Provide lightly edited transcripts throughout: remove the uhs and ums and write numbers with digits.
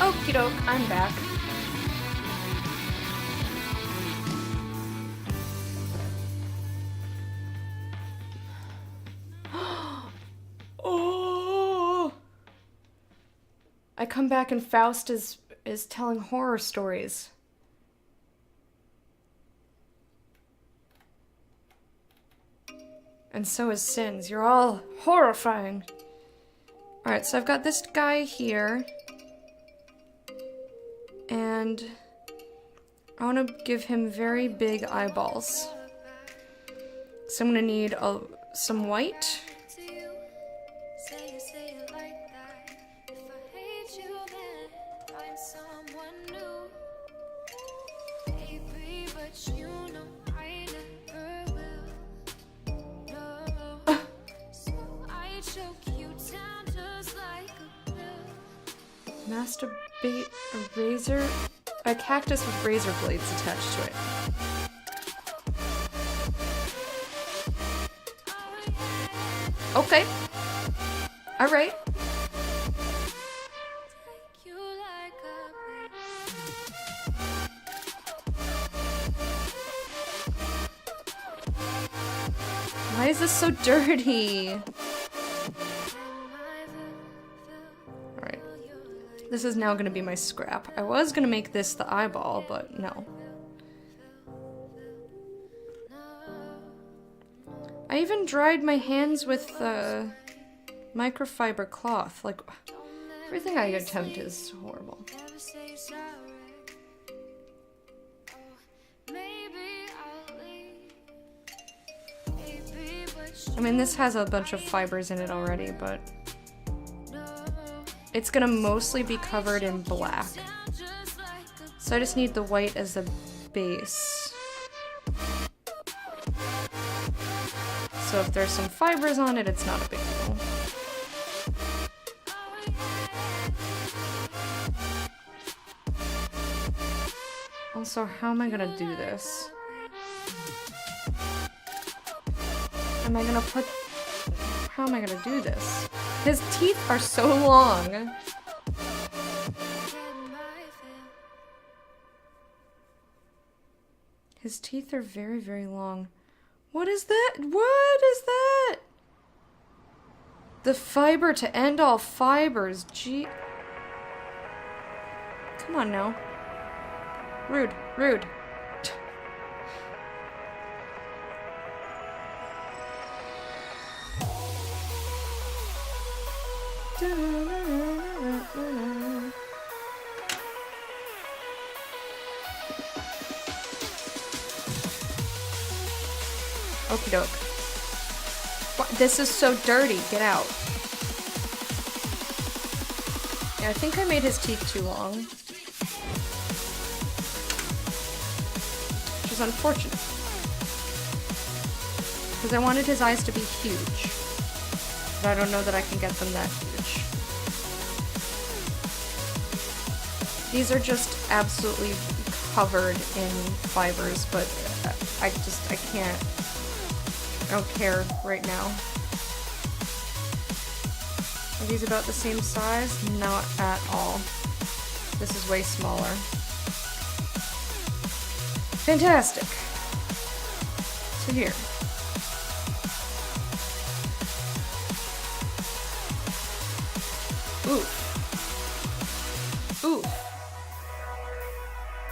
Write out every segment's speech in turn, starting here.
Okie doke, I'm back. Oh! I come back and Faust is telling horror stories. And so is Sins. You're all horrifying. Alright, so I've got this guy here. And I want to give him very big eyeballs. So I'm going to need some white. Masturbate a razor? A cactus with razor blades attached to it. Okay. Alright. Why is this so dirty? This is now gonna be my scrap. I was gonna make this the eyeball, but no. I even dried my hands with microfiber cloth. Like, everything I attempt is horrible. I mean, this has a bunch of fibers in it already, but it's gonna mostly be covered in black. So I just need the white as the base. So if there's some fibers on it, it's not a big deal. Also, how am I gonna do this? Am I gonna put... How am I gonna do this? His teeth are so long. His teeth are very, very long. What is that? What is that? The fiber to end all fibers. Gee. Come on now. Rude. Rude. Okie doke. This is so dirty. Get out. Yeah, I think I made his teeth too long. Which is unfortunate. Because I wanted his eyes to be huge. But I don't know that I can get them that huge. These are just absolutely covered in fibers, but I can't. I don't care right now. Are these about the same size? Not at all. This is way smaller. Fantastic. So here. Oof. Oof.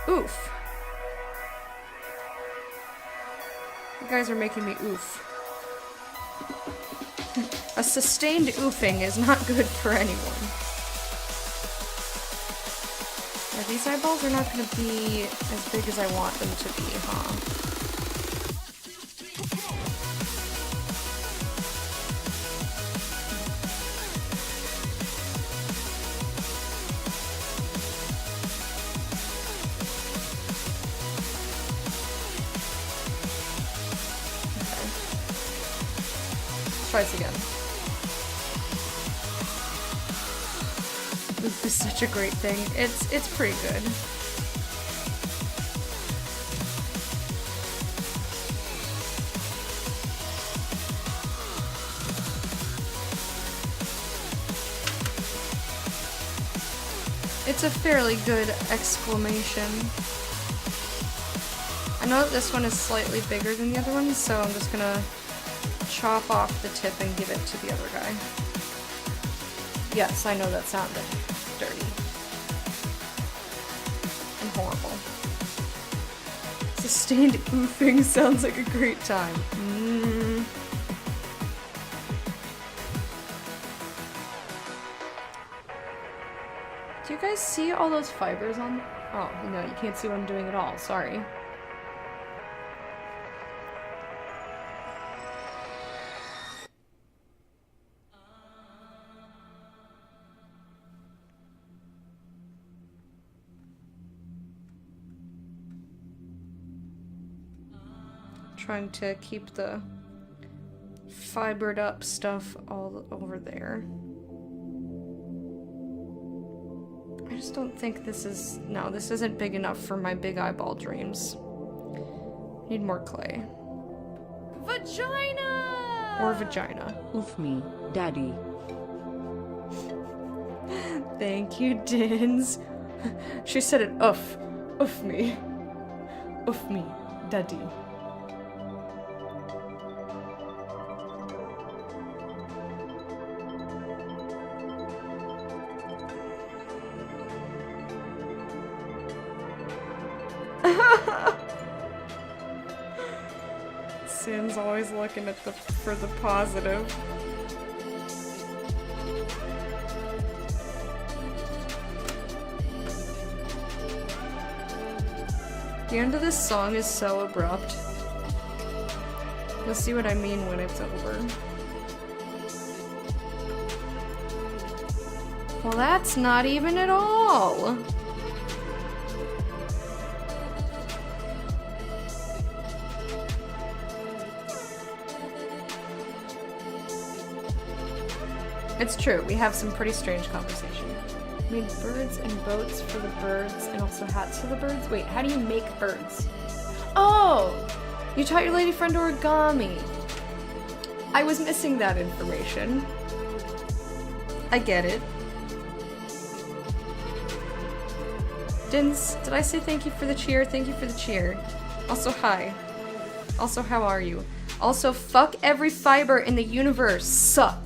Oof. You guys are making me oof. A sustained oofing is not good for anyone. Yeah, these eyeballs are not going to be as big as I want them to be, huh? Try this again. Oof is such a great thing. It's pretty good. It's a fairly good exclamation. I know that this one is slightly bigger than the other one, so I'm just gonna chop off the tip and give it to the other guy. Yes, I know that sounded dirty. And horrible. Sustained oofing sounds like a great time. Do you guys see all those fibers on? Oh, no, you can't see what I'm doing at all. Sorry. Trying to keep the fibered up stuff all over there. I just don't think this is... No, this isn't big enough for my big eyeball dreams. Need more clay. Vagina! Or vagina. Oof me, daddy. Thank you, Dins. She said it, oof. Oof me. Oof me, daddy. Sin's always looking at for the positive. The end of this song is so abrupt. You'll see what I mean when it's over. Well, that's not even at all. It's true, we have some pretty strange conversation. Made birds and boats for the birds and also hats for the birds? Wait, how do you make birds? Oh! You taught your lady friend origami. I was missing that information. I get it. Dins, did I say thank you for the cheer? Thank you for the cheer. Also, hi. Also, how are you? Also, fuck every fiber in the universe. Suck.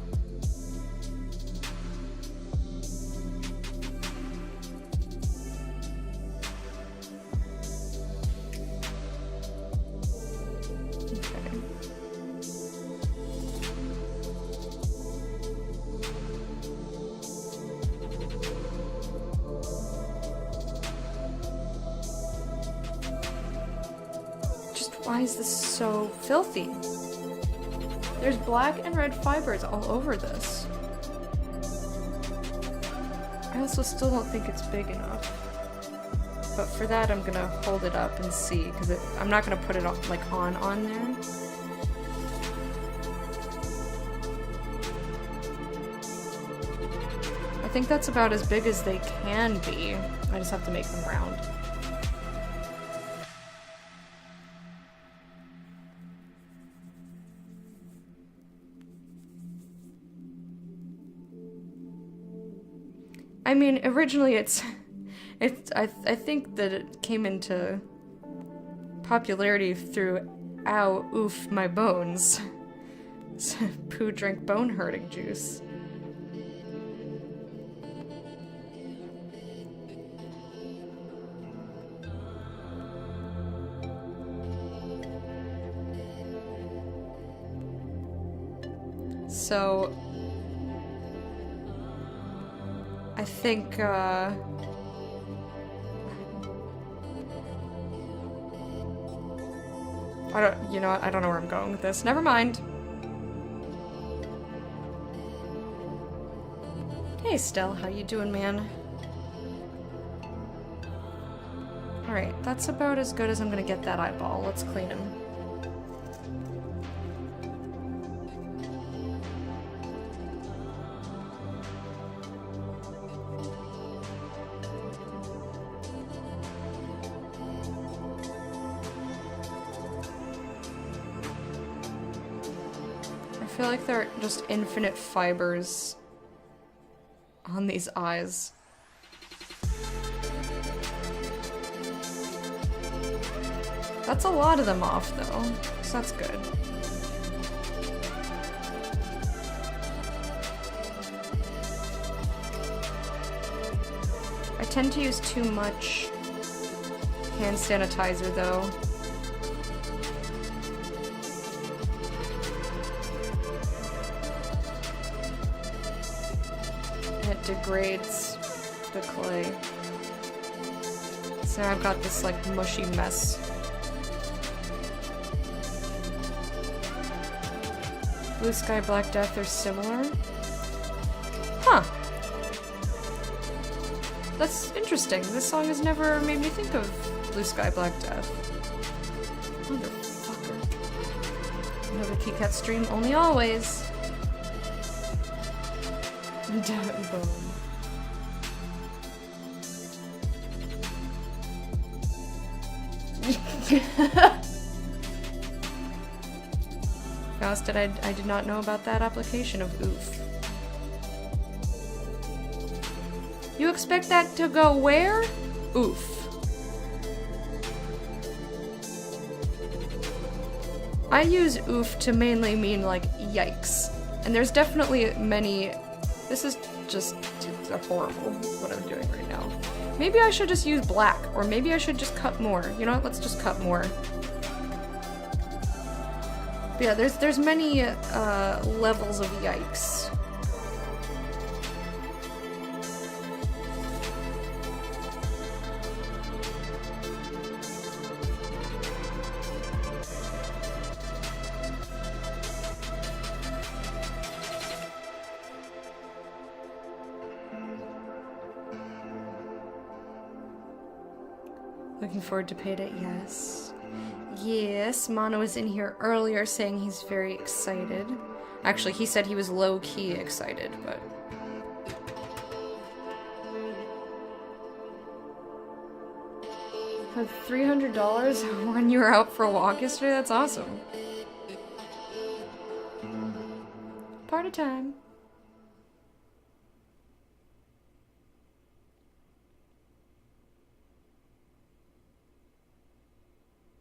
is this so filthy? There's black and red fibers all over this. I also still don't think it's big enough. But for that, I'm gonna hold it up and see, because I'm not gonna put it on, like on there. I think that's about as big as they can be. I just have to make them round. I mean, originally I think that it came into popularity through ow, oof, my bones. Poo drink bone hurting juice. So I think, I don't, you know what, I don't know where I'm going with this. Never mind. Hey, Stell, how you doing, man? Alright, that's about as good as I'm gonna get that eyeball. Let's clean him. I feel like there are just infinite fibers on these eyes. That's a lot of them off, though, so that's good. I tend to use too much hand sanitizer, though. It degrades the clay. So I've got this, like, mushy mess. Blue Sky, Black Death are similar? Huh. That's interesting. This song has never made me think of Blue Sky, Black Death. Motherfucker. Another KitKat stream, only always. Bone. Fausted, I did not know about that application of oof. You expect that to go where? Oof. I use oof to mainly mean, like, yikes. And there's definitely many... This is just horrible, what I'm doing right now. Maybe I should just use black, or maybe I should just cut more. You know what, let's just cut more. But yeah, there's many levels of yikes. Looking forward to payday, yes. Yes, Mono was in here earlier saying he's very excited. Actually, he said he was low-key excited, but... Had $300 when you were out for a walk yesterday? That's awesome. Party time.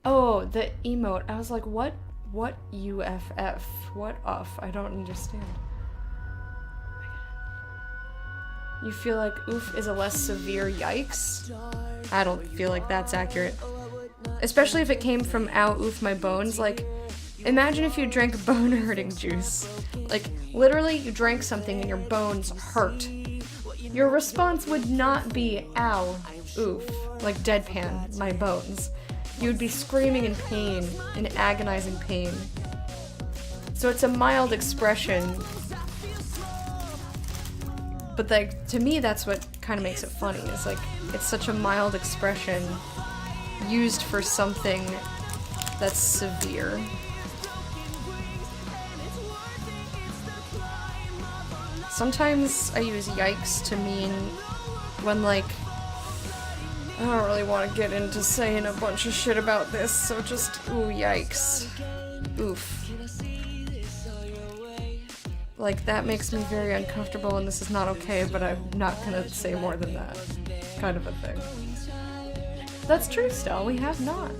Oh, the emote. I was like, what UFF? What off? I don't understand. You feel like oof is a less severe yikes? I don't feel like that's accurate. Especially if it came from ow, oof, my bones. Like, imagine if you drank bone hurting juice. Like, literally you drank something and your bones hurt. Your response would not be ow, oof, like deadpan, my bones. you would be screaming in pain, in agonizing pain. So it's a mild expression, but like, to me that's what kind of makes it funny, is like, it's such a mild expression used for something that's severe. Sometimes I use yikes to mean when, like, I don't really want to get into saying a bunch of shit about this, so just, ooh, yikes. Oof. Like, that makes me very uncomfortable and this is not okay, but I'm not gonna say more than that. Kind of a thing. That's true, Stell, we have not.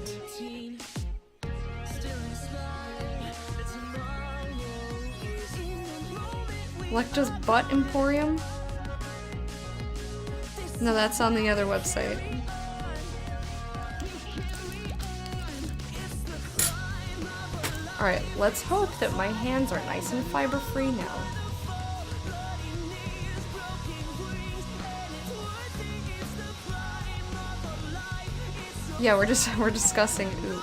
Lecta's Butt Emporium? No, that's on the other website. Alright, let's hope that my hands are nice and fiber-free now. Yeah, we're discussing ooh.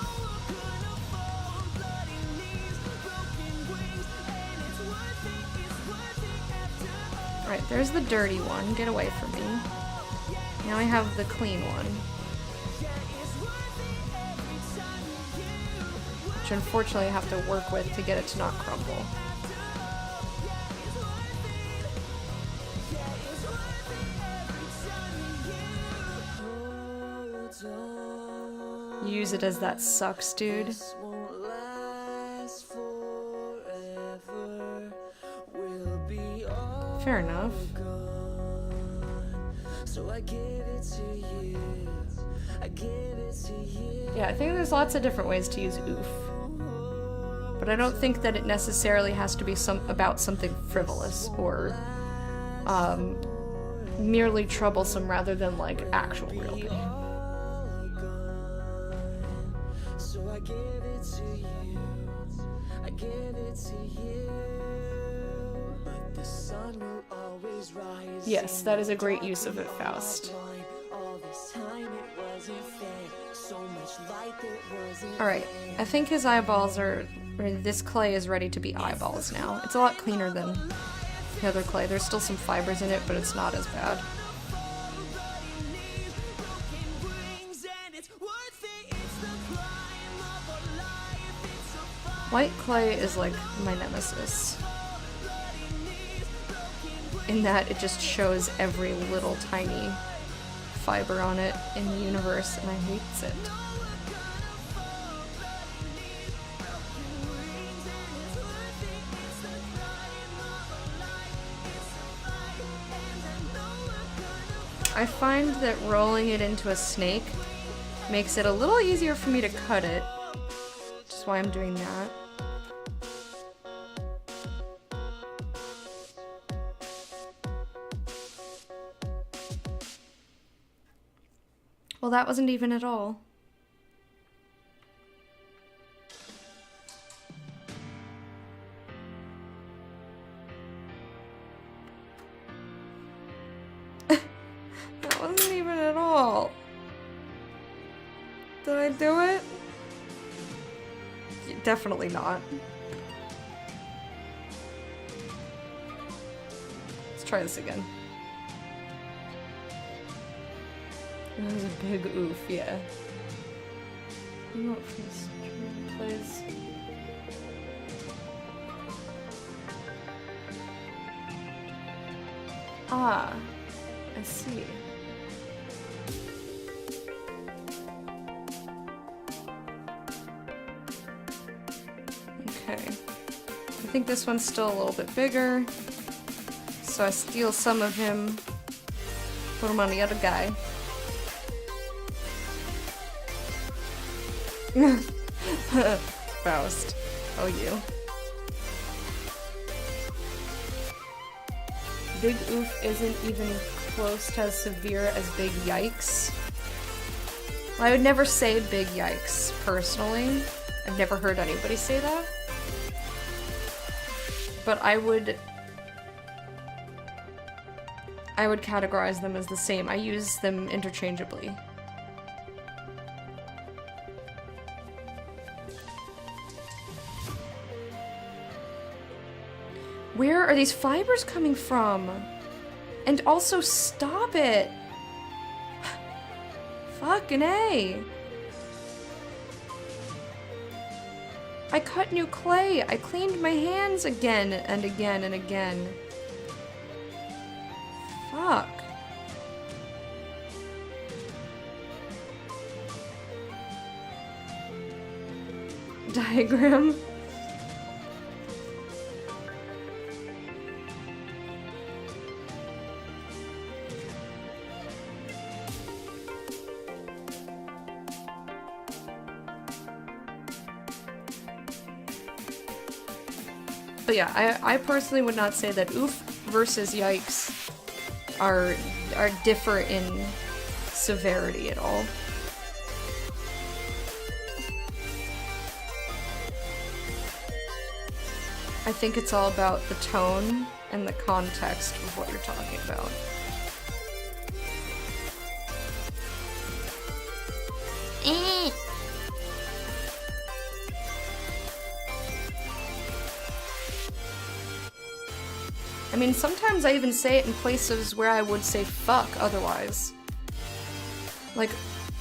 Alright, there's the dirty one. Get away from me. Now I have the clean one. Which unfortunately I have to work with to get it to not crumble. Use it as that sucks, dude. Fair enough. Yeah, I think there's lots of different ways to use oof. But I don't think that it necessarily has to be about something frivolous or merely troublesome rather than like actual real pain. Yes, that is a great use of it, Faust. Alright, I think his eyeballs are... this clay is ready to be eyeballs now. It's a lot cleaner than the other clay. There's still some fibers in it, but it's not as bad. White clay is like my nemesis. In that it just shows every little tiny fiber on it in the universe, and I hate it. I find that rolling it into a snake makes it a little easier for me to cut it, which is why I'm doing that. Well, that wasn't even at all. That wasn't even at all. Did I do it? Definitely not. Let's try this again. That was a big oof, yeah. Remote from this place. Ah, I see. Okay. I think this one's still a little bit bigger. So I steal some of him, put him on the other guy. Faust. Oh, you. Big oof isn't even close to as severe as big yikes. Well, I would never say big yikes, personally. I've never heard anybody say that. But I would categorize them as the same. I use them interchangeably. Where are these fibers coming from? And also, stop it! Fucking A! I cut new clay! I cleaned my hands again and again and again. Fuck. Diagram? But yeah, I personally would not say that oof versus yikes are differ in severity at all. I think it's all about the tone and the context of what you're talking about. I mean, sometimes I even say it in places where I would say fuck otherwise. Like,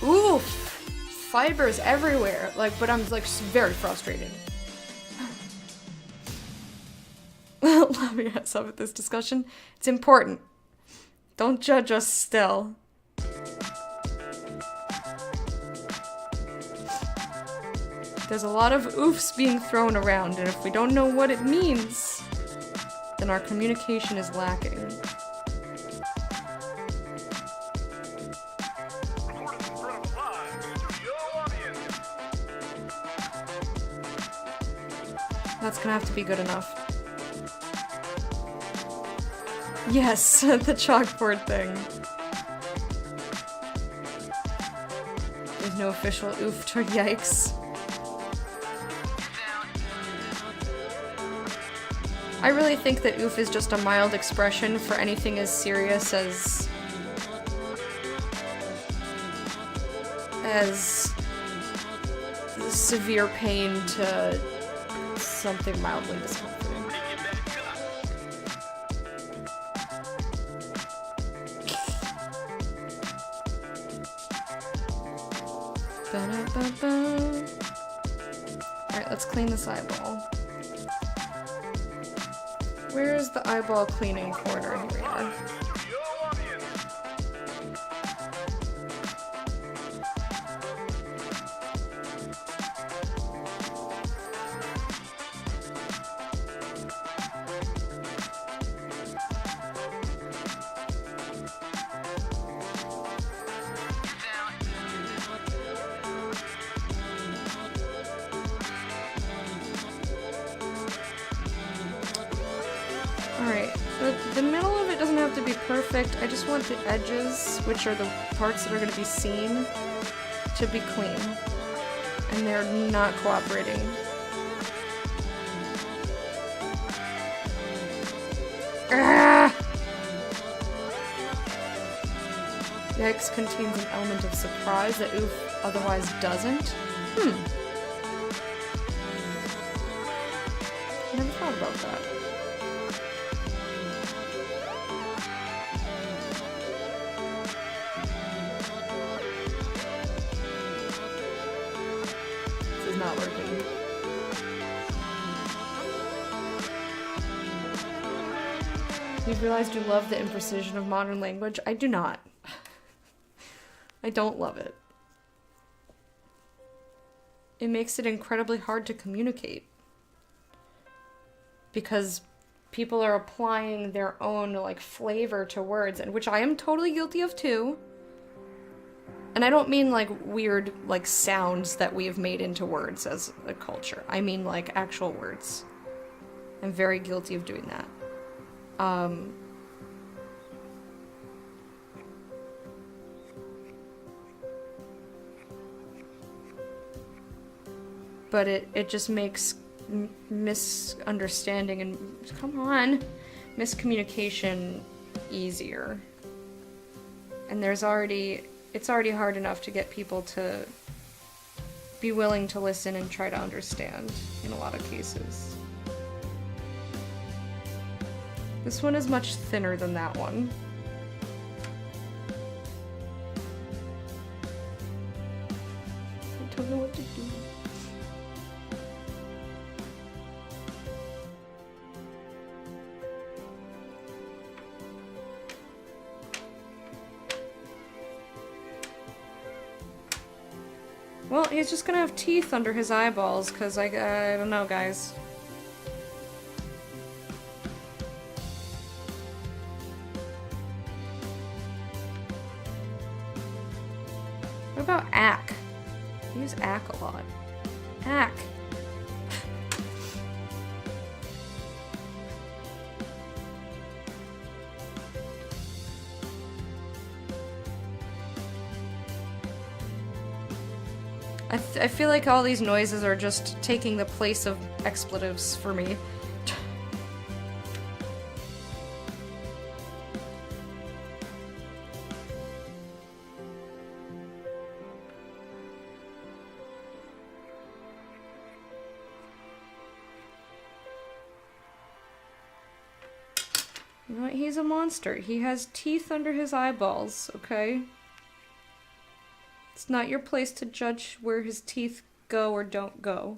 oof, fibers everywhere. Like, but I'm like very frustrated. Laughing us up at this discussion. It's important. Don't judge us still. There's a lot of oofs being thrown around, and if we don't know what it means, then our communication is lacking. That's gonna have to be good enough. Yes, the chalkboard thing. There's no official oof to yikes. I really think that oof is just a mild expression for anything as serious as severe pain to something mildly discomforting. Alright, let's clean this eyeball. Where is the eyeball cleaning corner? Here we are. The middle of it doesn't have to be perfect. I just want the edges, which are the parts that are going to be seen, to be clean. And they're not cooperating. Ah! Yikes contains an element of surprise that oof otherwise doesn't. Never thought about that. Not working. You've realized you love the imprecision of modern language? I do not. I don't love it. It makes it incredibly hard to communicate. Because people are applying their own, like, flavor to words, and which I am totally guilty of too. And I don't mean, like, weird, like, sounds that we have made into words as a culture. I mean, like, actual words. I'm very guilty of doing that. But it just makes misunderstanding and, come on, miscommunication easier. And it's already hard enough to get people to be willing to listen and try to understand in a lot of cases. This one is much thinner than that one. I don't know what to do. Well, he's just gonna have teeth under his eyeballs, because I don't know, guys. What about ack? I use ack a lot. Ack. I feel like all these noises are just taking the place of expletives for me. You know what? He's a monster. He has teeth under his eyeballs, okay? It's not your place to judge where his teeth go or don't go.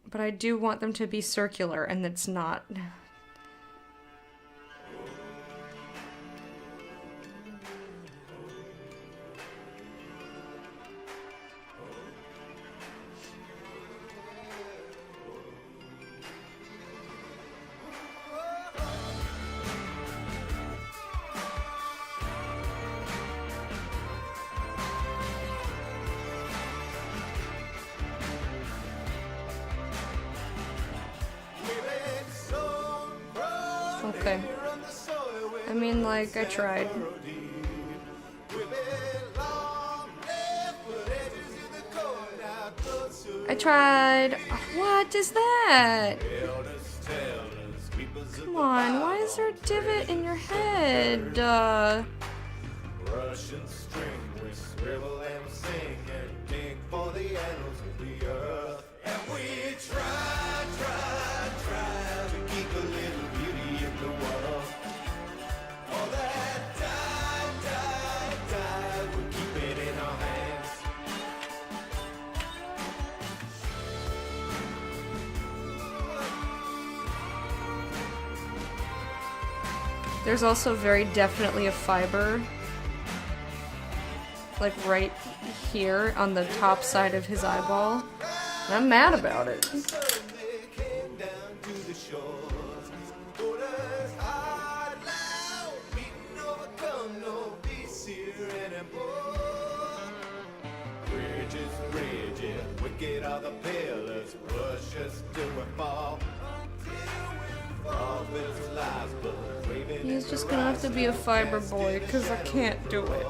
But I do want them to be circular, and it's not. Okay. I mean, like, I tried. I tried. What is that? Come on, why is there a divot in your head? Russian string, we scribble and sing and dig for the annals of the earth. And we try to keep a little beauty in the world. All that died, we keep it in our hands. There's also very definitely a fiber, like right here on the top side of his eyeball. And I'm mad about it. Bridges, wicked are the pillars, push us till we fall. He's just gonna have to be a fiber boy, because I can't do it.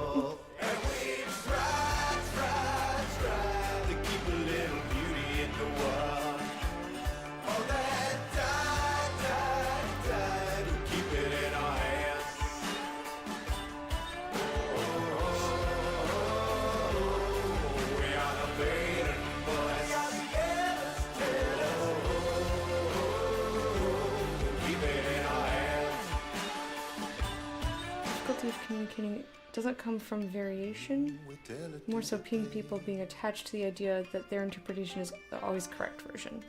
Difficulty of communicating doesn't come from variation, more so people being attached to the idea that their interpretation is always correct version.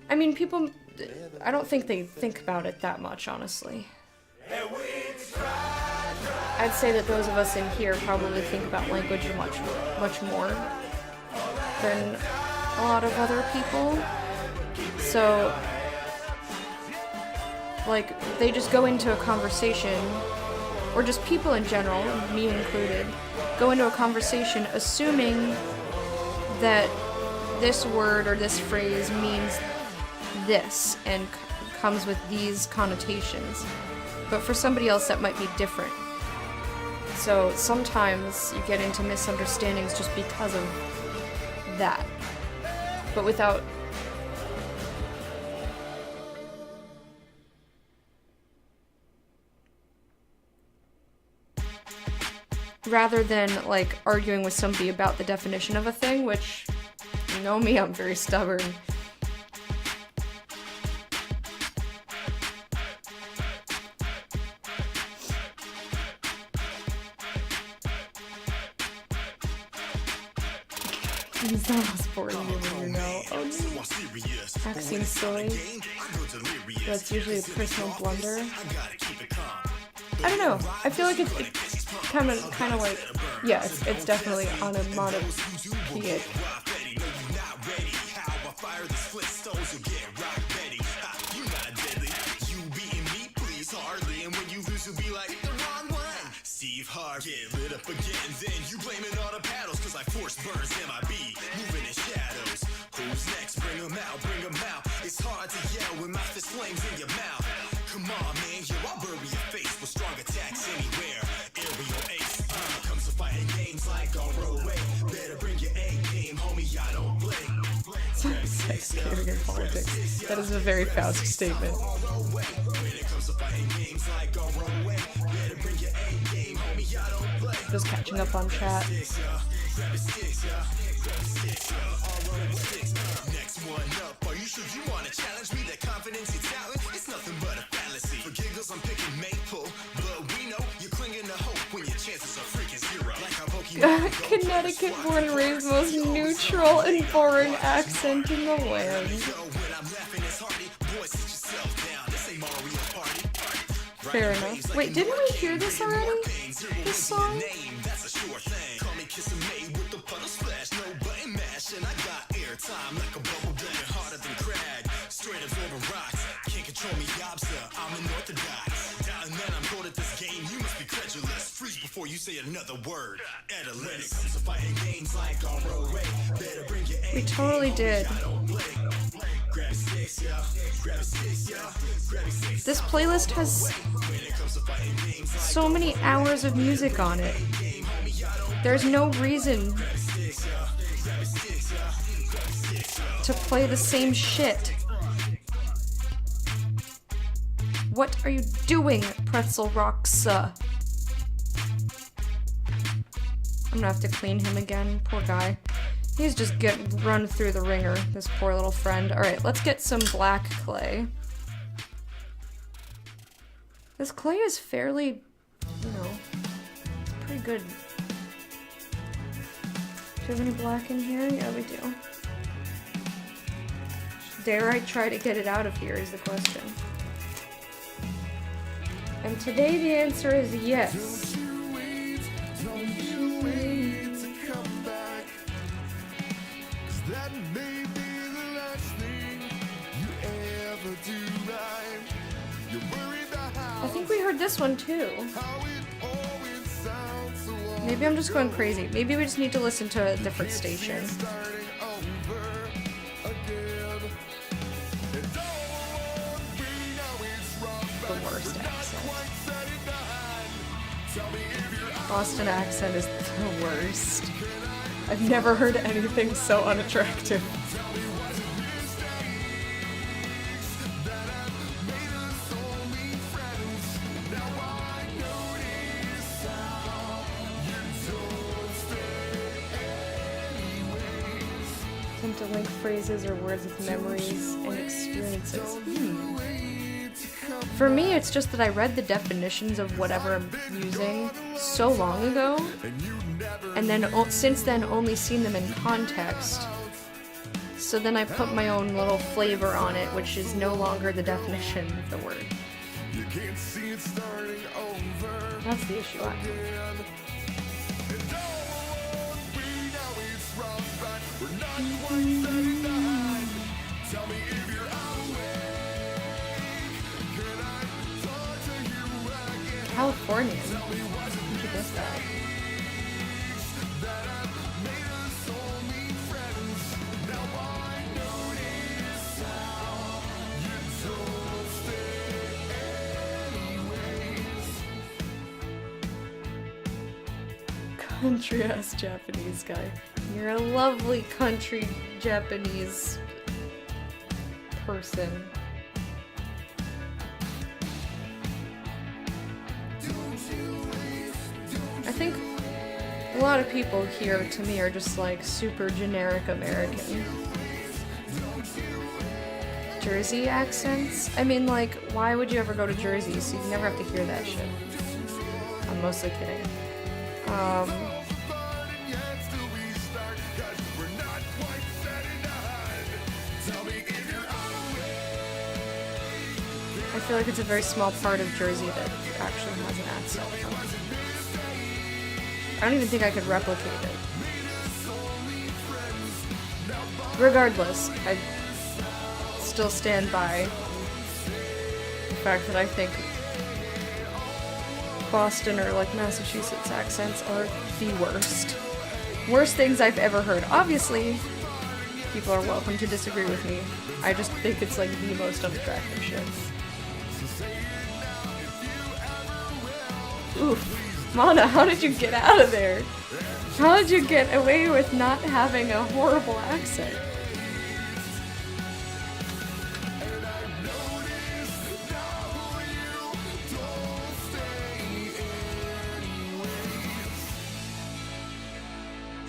I mean, people, I don't think they think about it that much, honestly. I'd say that those of us in here probably think about language much more than a lot of other people. So, like, they just go into a conversation, or just people in general, me included, go into a conversation assuming that this word or this phrase means this and comes with these connotations. But for somebody else that might be different. So sometimes you get into misunderstandings just because of that. But without... rather than, like, arguing with somebody about the definition of a thing, which, you know me, I'm very stubborn. He's the most boring human you know. Oh no. That seems silly. That's usually a personal blunder. I don't know. I feel like it's kind of like, yeah, it's definitely onomatopoeic. Get lit up again, then you blame it on the paddles, cause I force burns MIB, moving in shadows. Who's next? Bring 'em out, bring 'em out. It's hard to yell when my fist flames in your mouth. Come on, man, yo, I'll bury your face with strong attacks anywhere. Aerial ace, comes to fighting games like on roadway. Better bring your A game, homie, I don't play. Sex, catering, and politics. That is a very Faust statement. When it comes to fighting games like on roadway, better bring your A game, homie, I don't play. Just catching up on chat. Next one up, are you sure you wanna challenge me? That confidence and talent, it's nothing but a fallacy. For giggles, I'm picking maple, but we know you're clinging to hope when your chances are freaking zero. Like how Pokemon Connecticut born and raised, most neutral and boring accent in the land. when I'm laughing, it's hearty. Boys, sit yourself down. This ain't Mario Party. Fair enough. Wait, didn't we hear this already? This song? That's a sure thing. Call me kissing May with the puddle splash, no button mash, and I got airtime like a bubble gun, harder than crag. Straight absorbing rocks, can't control me, Yobza. I'm unorthodox. Down and then I'm good at this game. You must be credulous. Freeze before you say another word. Analytics. Comes to fighting games like on roadway. Better bring your A. We totally did. Grab sticks, yeah. Grab sticks, yeah. Grab sticks. This playlist has so many hours of music on it. There's no reason to play the same shit. What are you doing, Pretzel Roxa? I'm gonna have to clean him again. Poor guy. He's just getting run through the ringer, this poor little friend. Alright, let's get some black clay. This clay is fairly, you know, it's pretty good. Do you have any black in here? Yeah, we do. Dare I try to get it out of here is the question. And today the answer is yes. That may be the last thing you ever do right. You're worried about how I think we heard this one too. it always sounds so long. Maybe I'm just going crazy. Maybe we just need to listen to a different station. Starting over again. And don't we know it's rough, The worst accent. quite set it behind. Tell me if you're out. Boston accent is the worst. I've never heard anything so unattractive. Attempt to link phrases or words with memories and experiences. For me, it's just that I read the definitions of whatever I'm using so long ago, and then since then only seen them in context. So then I put my own little flavor on it, which is no longer the definition of the word. You can't see it starting over. That's the issue I have. And don't we know it's rough, but we're not quite set it behind. Tell me if you're awake. Can I talk to you again? Californian. Who'd you guess that? That I've made us only friends. Now I notice how you don't stay anyways. Country ass Japanese guy. You're a lovely country Japanese person. I think a lot of people here to me are just like super generic American. Jersey accents? I mean, like, why would you ever go to Jersey so you never have to hear that shit? I'm mostly kidding. But yet still we start, 'cause we're not I feel like it's a very small part of Jersey that actually has an accent. I don't even think I could replicate it. Regardless, I still stand by the fact that I think Boston or like Massachusetts accents are the worst. Worst things I've ever heard. Obviously, people are welcome to disagree with me. I just think it's like the most unattractive shit. Oof. Mana, how did you get out of there? How did you get away with not having a horrible accent?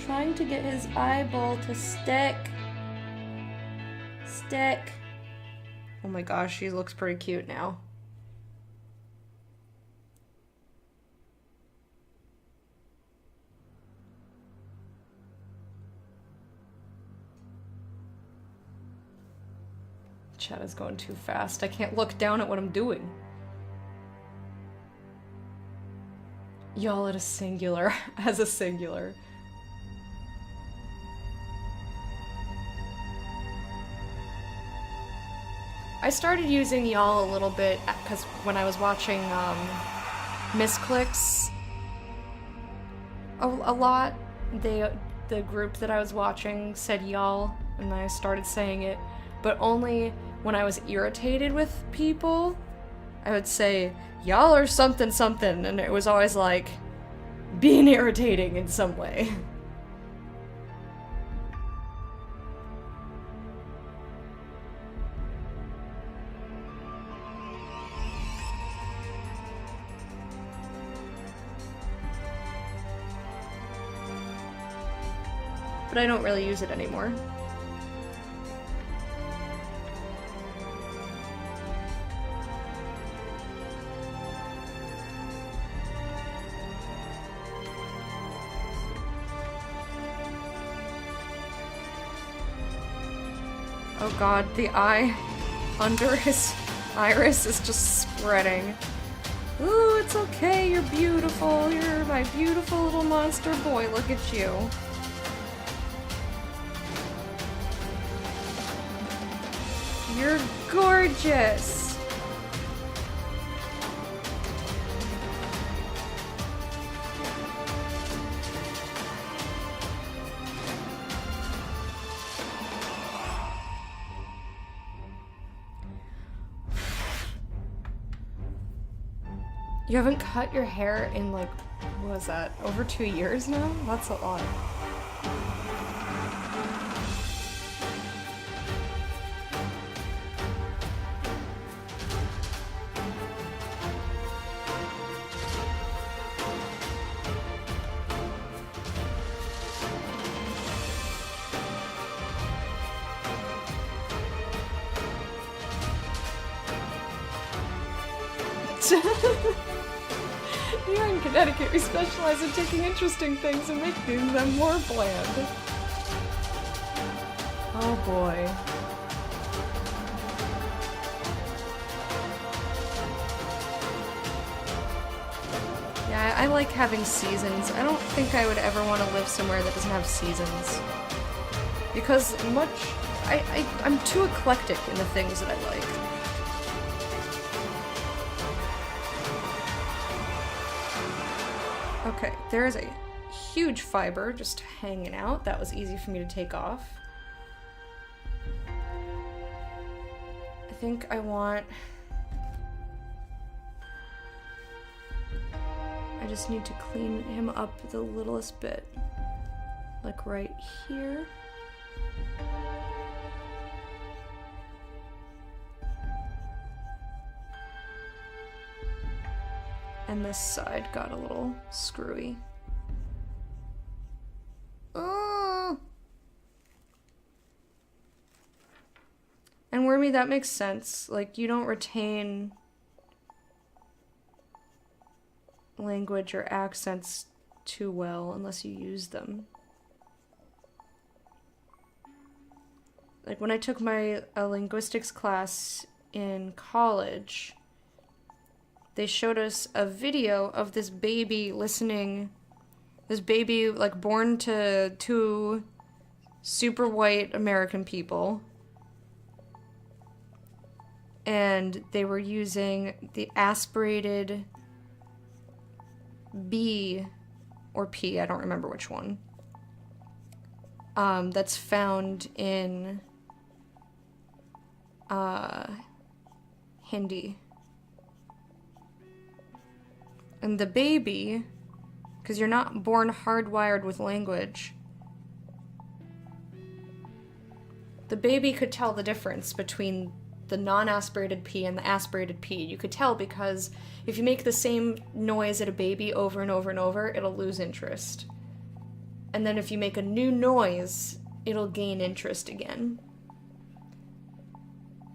Trying to get his eyeball to stick. Stick. Oh my gosh, she looks pretty cute now. Chat is going too fast. I can't look down at what I'm doing. Y'all at a singular, as a singular. I started using y'all a little bit because when I was watching Misclicks a lot, the group that I was watching said y'all, and I started saying it, but only when I was irritated with people. I would say, y'all are something something, and it was always like being irritating in some way. But I don't really use it anymore. Oh god, the eye under his iris is just spreading. Ooh, it's okay, you're beautiful. You're my beautiful little monster boy, look at you. You're gorgeous! You haven't cut your hair in like, what was that, over 2 years now? That's a lot. Here in Connecticut, we specialize in taking interesting things and making them more bland. Oh boy. Yeah, I like having seasons. I don't think I would ever want to live somewhere that doesn't have seasons. Because I'm too eclectic in the things that I like. Okay, there is a huge fiber just hanging out. That was easy for me to take off. I think I just need to clean him up the littlest bit. Like right here. And this side got a little screwy. And Wormy, that makes sense. Like, you don't retain language or accents too well unless you use them. Like, when I took my linguistics class in college, they showed us a video of this baby listening. This baby, like, born to two super white American people. And they were using the aspirated B or P, I don't remember which one. That's found in Hindi. And the baby, because you're not born hardwired with language, the baby could tell the difference between the non-aspirated P and the aspirated P. You could tell because if you make the same noise at a baby over and over and over, it'll lose interest. And then if you make a new noise, it'll gain interest again.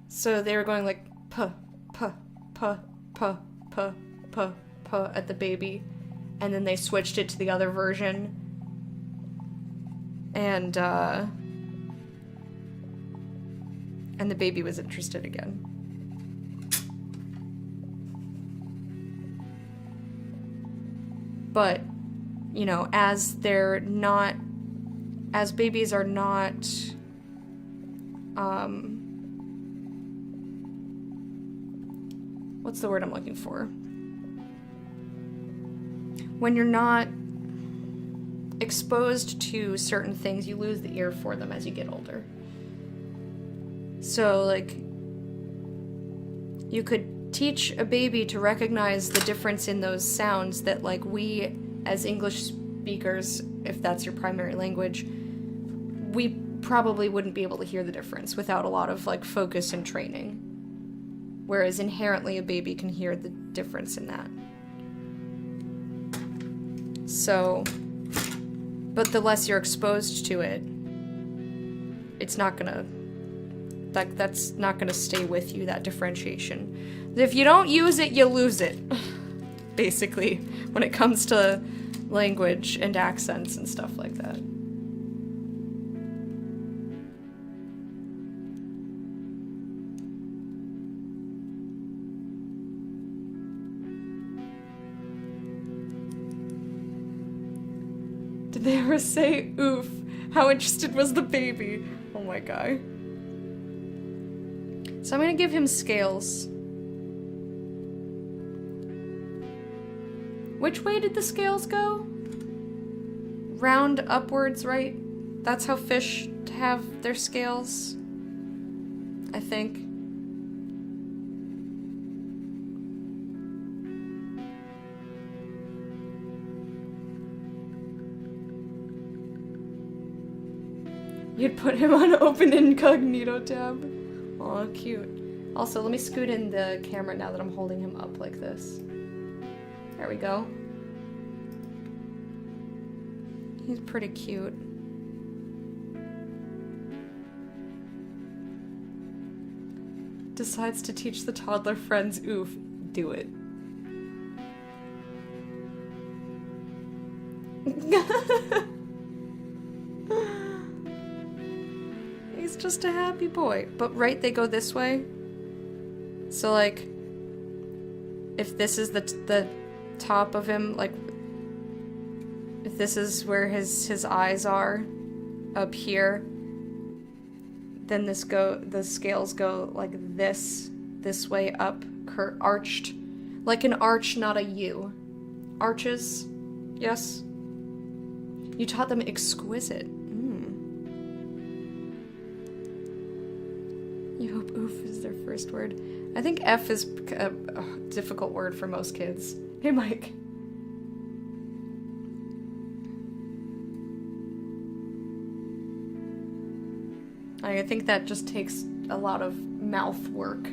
So they were going like puh, puh, puh, puh, puh, puh, puh at the baby. And then they switched it to the other version. And the baby was interested again. But, you know, as babies are not, what's the word I'm looking for? When you're not exposed to certain things, you lose the ear for them as you get older. So, like, you could teach a baby to recognize the difference in those sounds that, like, we, as English speakers, if that's your primary language, we probably wouldn't be able to hear the difference without a lot of, like, focus and training. Whereas inherently a baby can hear the difference in that. So, but the less you're exposed to it, it's not gonna... that's not going to stay with you, that differentiation. If you don't use it, you lose it. Basically, when it comes to language and accents and stuff like that. Did they ever say oof? How interested was the baby? Oh my god. So I'm gonna give him scales. Which way did the scales go? Round upwards, right? That's how fish have their scales, I think. You'd put him on open incognito tab. Aw, cute. Also, let me scoot in the camera now that I'm holding him up like this. There we go. He's pretty cute. Decides to teach the toddler friends oof. Do it. He's just a happy boy. But right, they go this way. So like, if this is the top of him, like, if this is where his eyes are, up here, then the scales go like this way up, arched, like an arch, not a U. Arches, yes. You taught them exquisite. You hope oof is their first word. I think F is a difficult word for most kids. Hey, Mike. I think that just takes a lot of mouth work.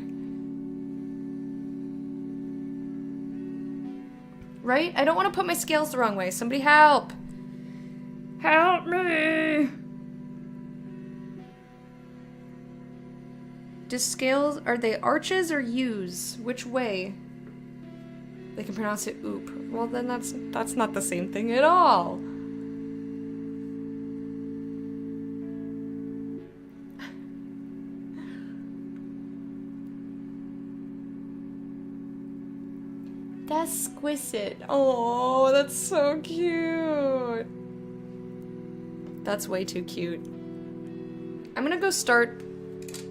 Right? I don't want to put my scales the wrong way. Somebody help! Help me! Do scales, are they arches or U's? Which way? They can pronounce it oop. Well, then that's not the same thing at all. That's exquisite. Oh, that's so cute. That's way too cute. I'm gonna go start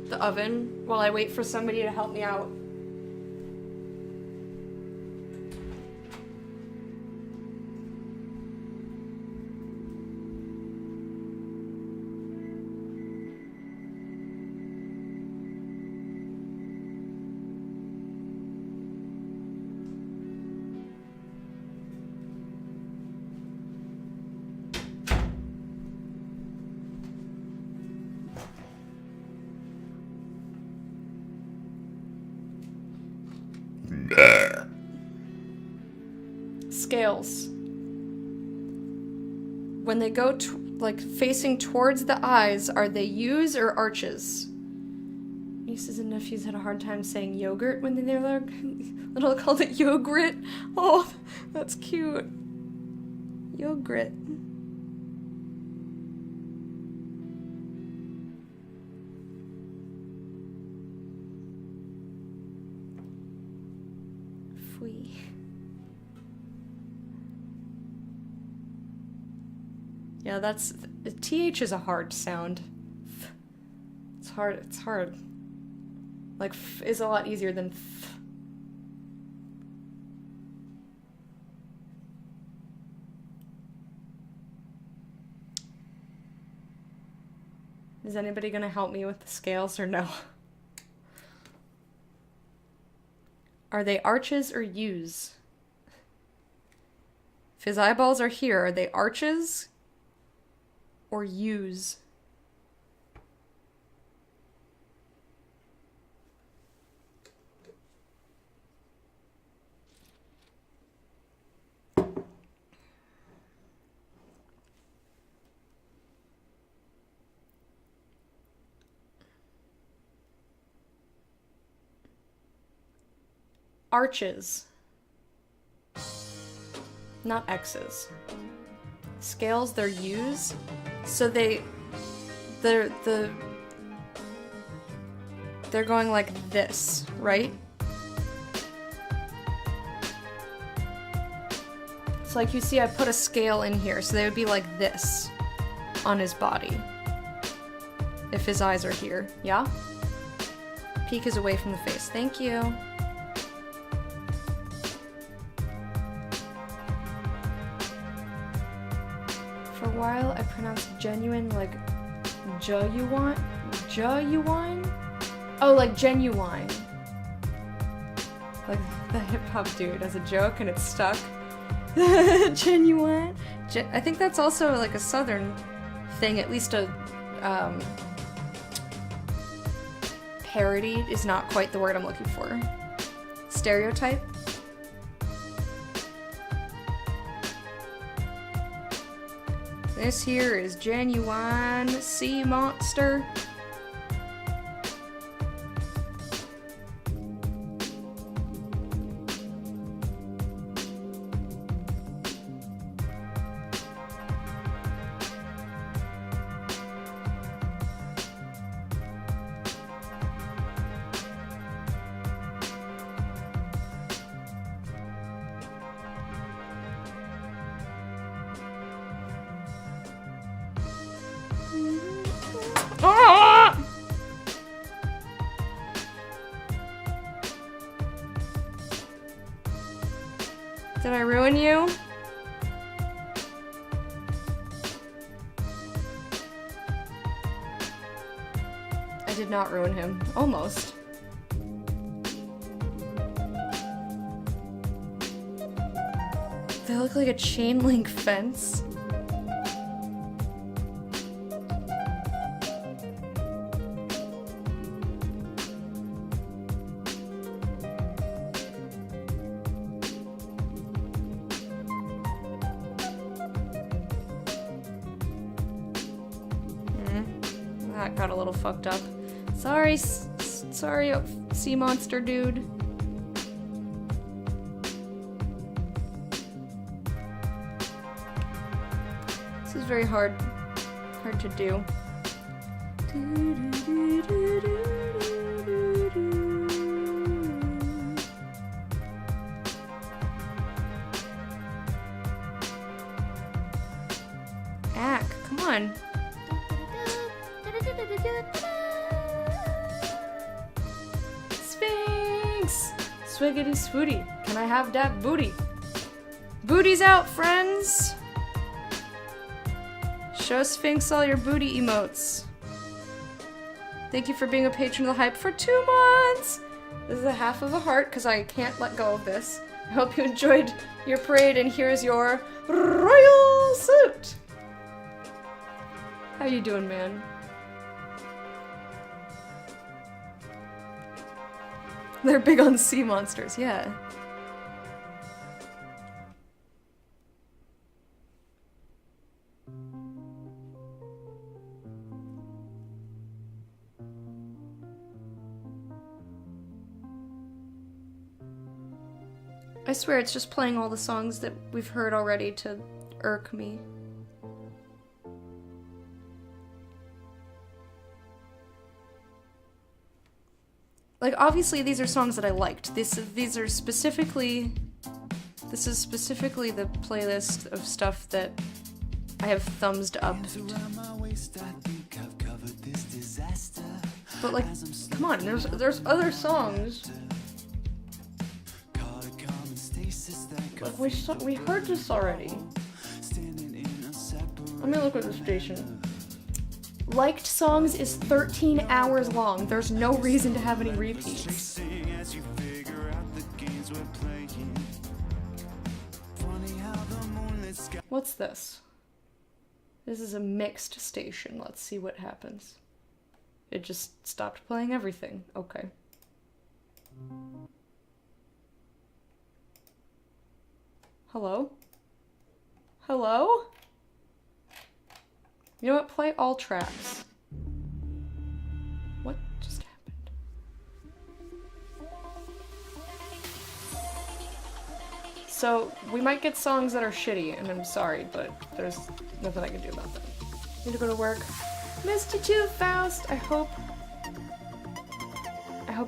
the oven while I wait for somebody to help me out. Scales. When they go like facing towards the eyes, are they U's or arches? Nieces and nephews had a hard time saying yogurt when they were little, called it yogurt. Oh, that's cute. Yogurt. Fui. Yeah, that's... TH is a hard sound. It's hard, it's hard. Like, f is a lot easier than f. Is anybody gonna help me with the scales or no? Are they arches or U's? If his eyeballs are here, are they arches or U's? Arches. Not X's. Scales, they're U's. So they're going like this, right? So like you see I put a scale in here, so they would be like this on his body. If his eyes are here, yeah? Peak is away from the face. Thank you. For a while, I pronounced genuine like J-U-wine? J-U-wine? Oh, like genuine. Like the hip-hop dude as a joke and it's stuck. Genuine? I think that's also like a southern thing, at least a parody is not quite the word I'm looking for. Stereotype? This here is genuine sea monster. Did I ruin you? I did not ruin him. Almost. They look like a chain link fence. That got a little fucked up. Sorry, sorry, sea monster dude. This is very hard to do. on. Sphinx! Swiggity swooty. Can I have that booty? Booty's out, friends! Show Sphinx all your booty emotes. Thank you for being a patron of the hype for 2 months! This is a half of a heart because I can't let go of this. I hope you enjoyed your parade, and here's your royal suit! How you doing, man? They're big on sea monsters, yeah. I swear it's just playing all the songs that we've heard already to irk me. Like, obviously these are songs that I liked. This is specifically the playlist of stuff that I have thumbs up. But like, come on, there's other songs. Like we heard this already. Let me look at the station. Liked songs is 13 hours long. There's no reason to have any repeats. What's this? This is a mixed station. Let's see what happens. It just stopped playing everything. Okay. Hello? Hello? You know what? Play all tracks. What just happened? So, we might get songs that are shitty, and I'm sorry, but there's nothing I can do about that. Need to go to work. Missed you too, Faust! I hope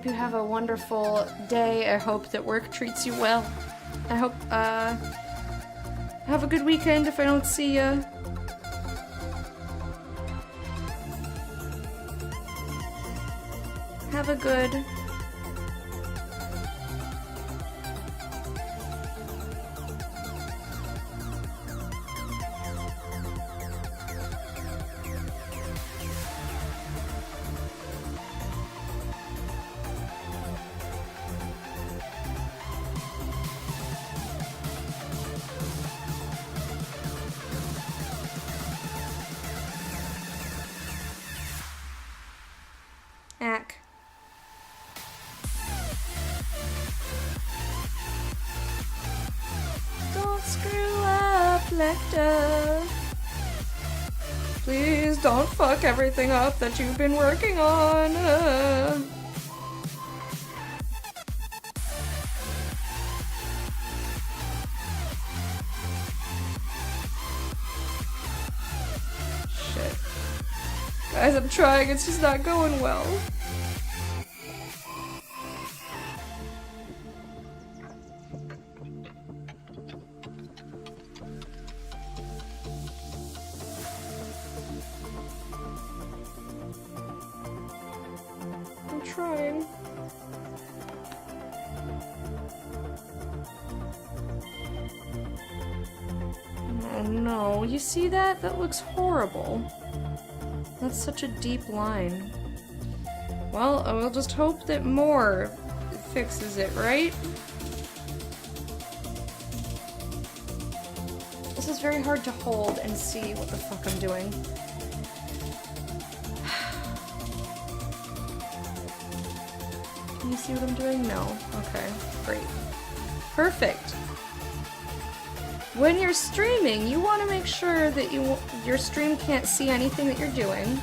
you have a wonderful day. I hope that work treats you well. I hope, have a good weekend if I don't see ya. Have a good... Ack. Don't screw up, Lecter. Please don't fuck everything up that you've been working on. Shit. Guys, I'm trying, it's just not going well. I'm trying. Oh no, you see that? That looks horrible. That's such a deep line. Well, we'll just hope that more fixes it, right? This is very hard to hold and see what the fuck I'm doing. Can you see what I'm doing? No. Okay, great. Perfect. When you're streaming, you want to make sure that your stream can't see anything that you're doing.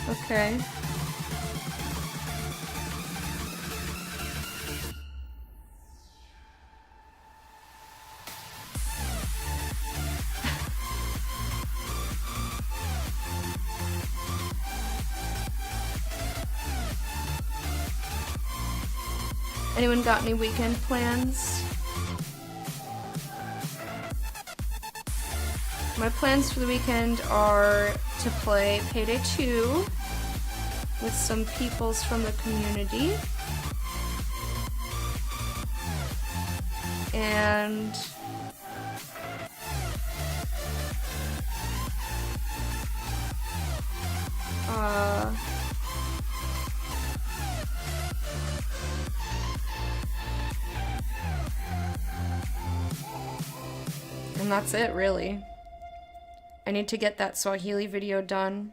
Okay. Anyone got any weekend plans? My plans for the weekend are to play Payday 2 with some peoples from the community. And that's it, really. I need to get that Swahili video done.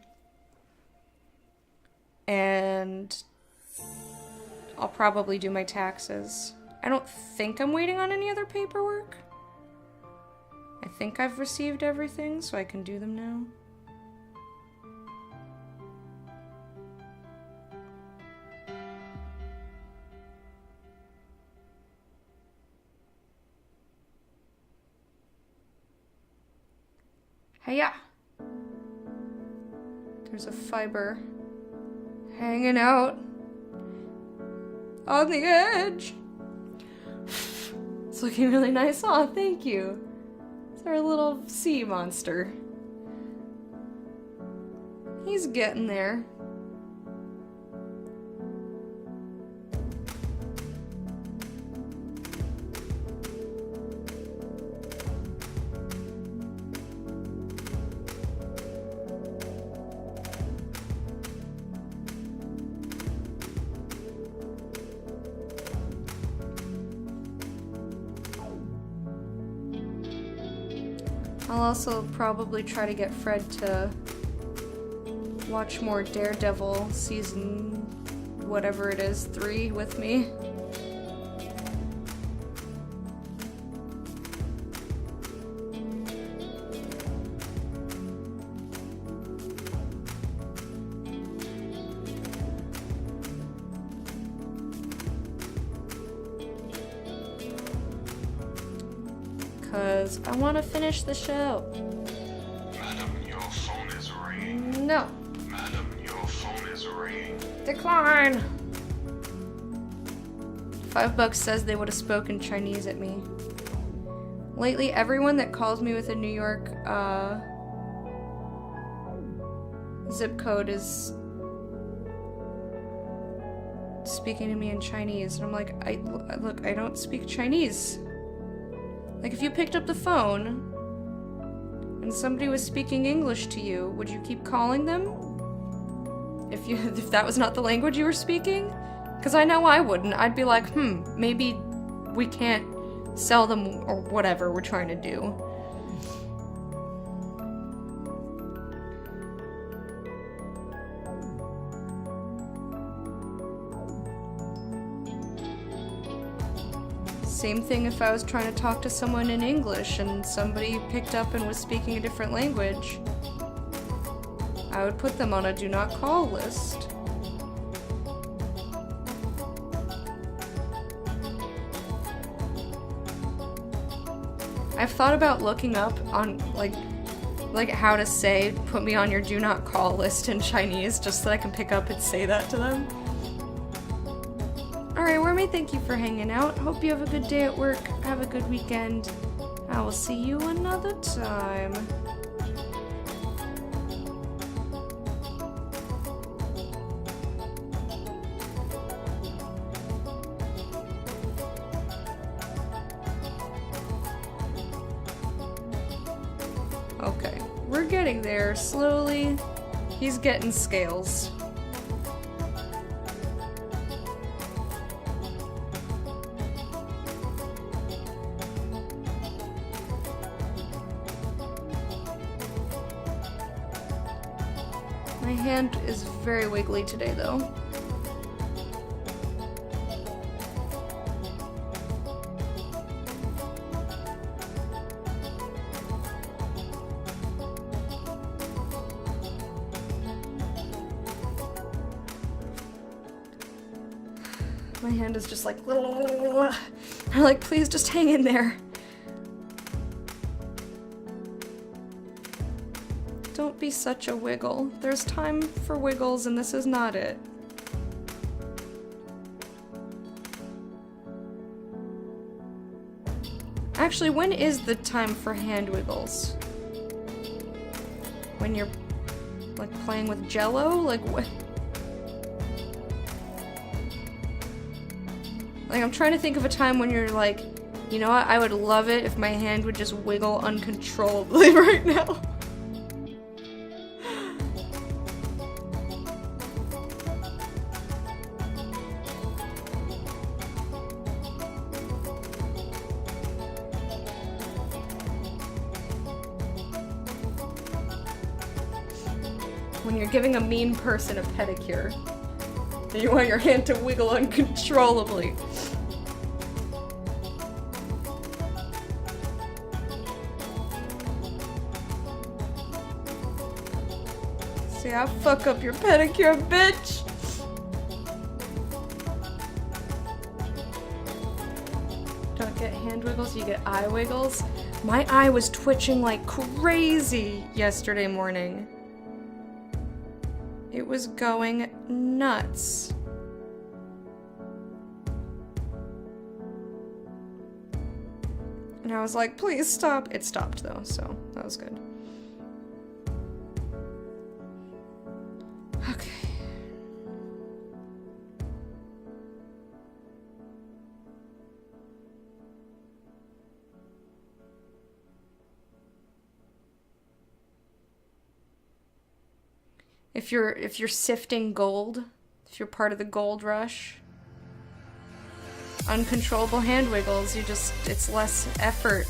And I'll probably do my taxes. I don't think I'm waiting on any other paperwork. I think I've received everything, so I can do them now. Hey-ya! There's a fiber hanging out on the edge. It's looking really nice. Aw, thank you. It's our little sea monster. He's getting there. I'll also probably try to get Fred to watch more Daredevil season whatever it is, 3 with me. Because I want to finish the show. Madam, your phone is ringing. No. Madam, your phone is ringing. Decline! $5 says they would have spoken Chinese at me. Lately, everyone that calls me with a New York zip code is speaking to me in Chinese. And I'm like, look, I don't speak Chinese. Like, if you picked up the phone and somebody was speaking English to you, would you keep calling them? If that was not the language you were speaking? Because I know I wouldn't. I'd be like, maybe we can't sell them or whatever we're trying to do. Same thing if I was trying to talk to someone in English and somebody picked up and was speaking a different language. I would put them on a do not call list. I've thought about looking up on like how to say put me on your do not call list in Chinese just so I can pick up and say that to them. Alright, Wormy, thank you for hanging out. Hope you have a good day at work. Have a good weekend. I will see you another time. Okay, we're getting there slowly. He's getting scales. My hand is very wiggly today, though. My hand is just like, I'm like, please just hang in there. Don't be such a wiggle. There's time for wiggles and this is not it. Actually, when is the time for hand wiggles? When you're, like, playing with Jello? Like, what? Like, I'm trying to think of a time when you're like, you know what, I would love it if my hand would just wiggle uncontrollably right now. When you're giving a mean person a pedicure, and you want your hand to wiggle uncontrollably. See, I'll fuck up your pedicure, bitch! Don't get hand wiggles, you get eye wiggles. My eye was twitching like crazy yesterday morning. It was going nuts. And I was like, please stop. It stopped though, so that was good. Okay. If you're sifting gold, if you're part of the gold rush, uncontrollable hand wiggles, it's less effort.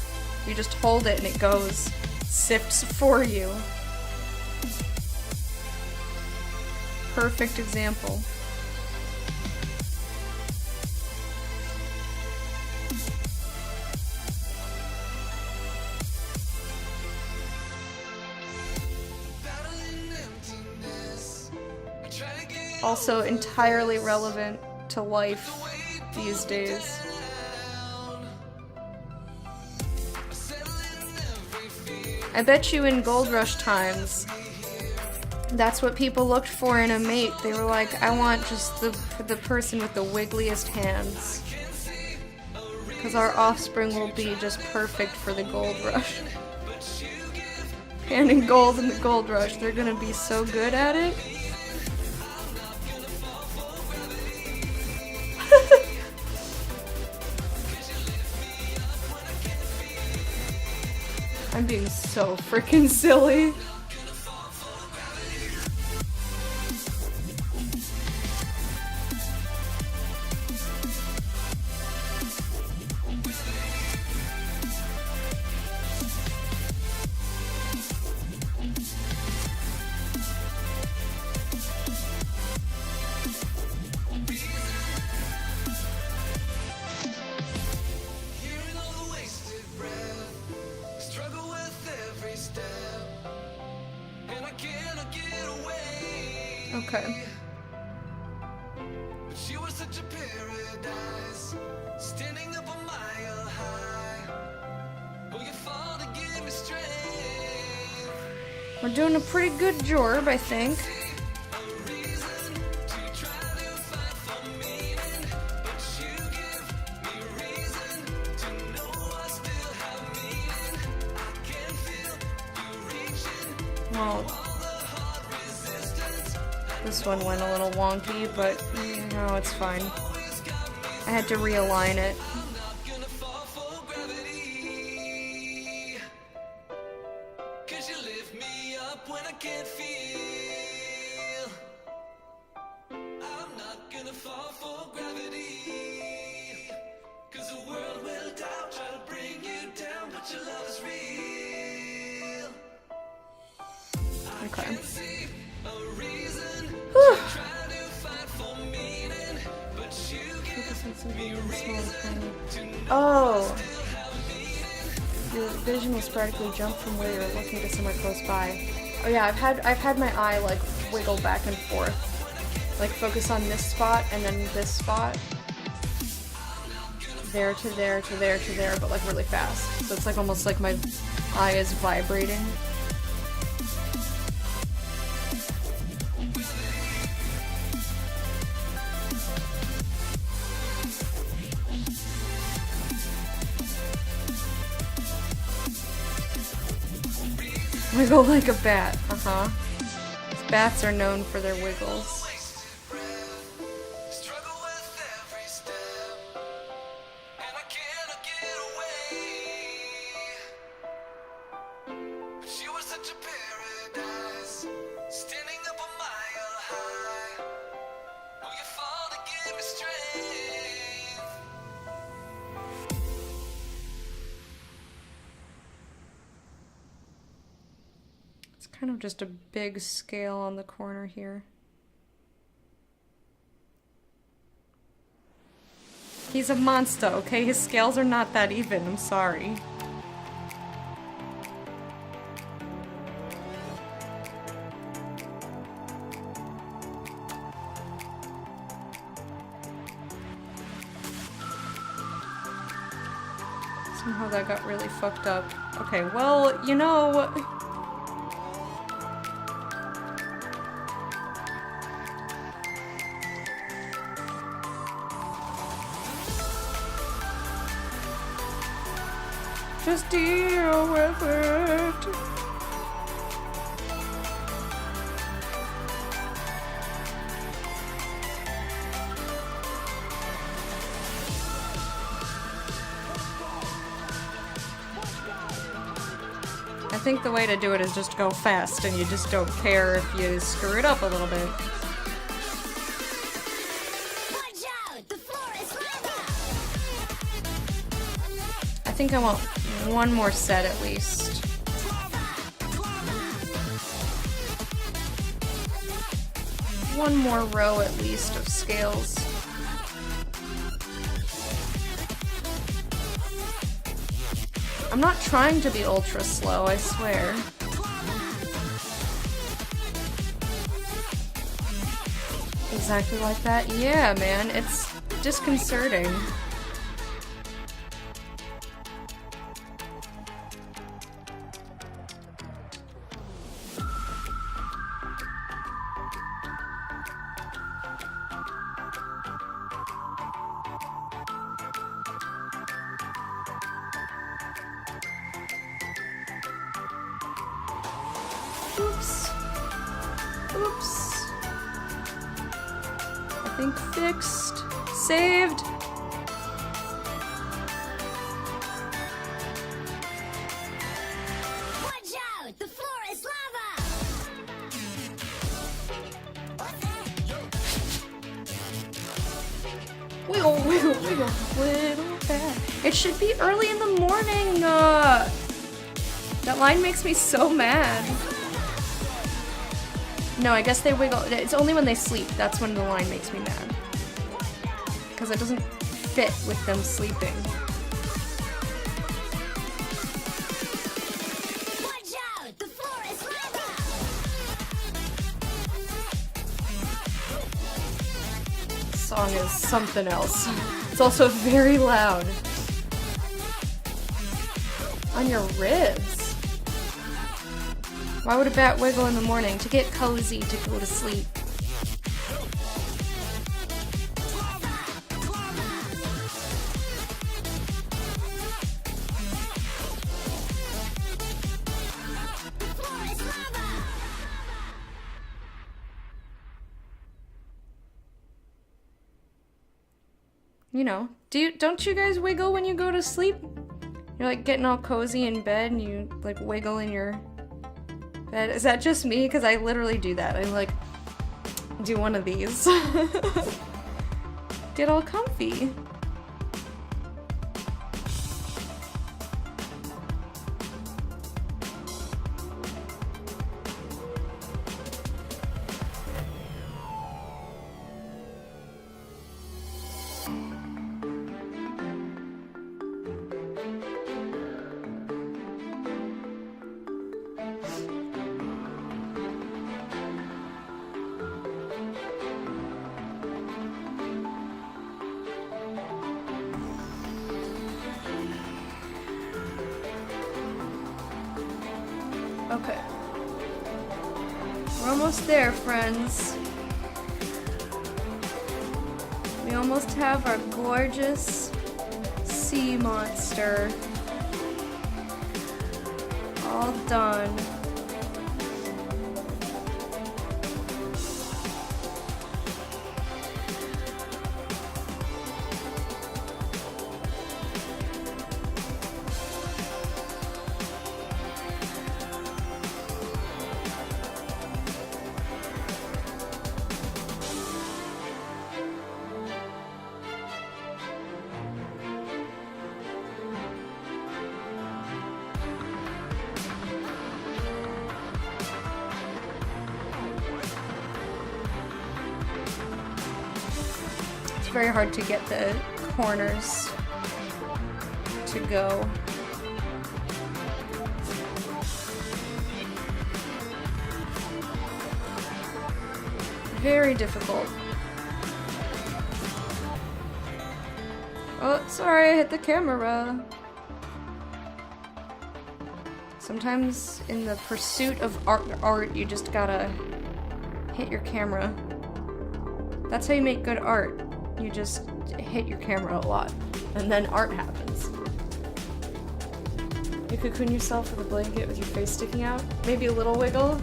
You just hold it and it goes, sifts for you. Perfect example. Also entirely relevant to life these days. I bet you in Gold Rush times, that's what people looked for in a mate. They were like, I want just the person with the wiggliest hands. Because our offspring will be just perfect for the Gold Rush. Panning gold in the Gold Rush, they're gonna be so good at it. I'm being so freaking silly. Okay. But you were such a paradise, standing up a mile high. Oh, you fall to give me strength. We're doing a pretty good job, I think. Well, this one went a little wonky, but no, it's fine. I had to realign it. Okay. Oh! Your vision will sporadically jump from where you're looking to somewhere close by. Oh yeah, I've had my eye like wiggle back and forth. Like focus on this spot and then this spot. There to there to there to there, but like really fast. So it's like almost like my eye is vibrating. Wiggle like a bat. Uh-huh. Bats are known for their wiggles. Kind of just a big scale on the corner here. He's a monster, okay? His scales are not that even, I'm sorry. Somehow that got really fucked up. Okay, well, you know... Just deal with it. I think the way to do it is just go fast and you just don't care if you screw it up a little bit. I think I want one more set at least. One more row at least of scales. I'm not trying to be ultra slow, I swear. Exactly like that? Yeah, man, it's disconcerting. Oops. Oops. I think fixed. Saved. Watch out! The floor is lava! Wiggle, wiggle, wiggle, wiggle back. It should be early in the morning. That line makes me so mad. No, I guess they wiggle. It's only when they sleep. That's when the line makes me mad. Because it doesn't fit with them sleeping. Watch out! The floor is lava! This song is something else. It's also very loud. On your ribs. Why would a bat wiggle in the morning? To get cozy, to go to sleep. You know, don't you guys wiggle when you go to sleep? You're like getting all cozy in bed and you like wiggle in your bed. Is that just me? Because I literally do that. I like do one of these. Get all comfy. Okay. We're almost there, friends. We almost have our gorgeous sea monster all done. very hard to get the corners to go. Very difficult. Oh, sorry, I hit the camera. Sometimes in the pursuit of art, you just gotta hit your camera. That's how you make good art. You just hit your camera a lot, and then art happens. You cocoon yourself with a blanket with your face sticking out. Maybe a little wiggle,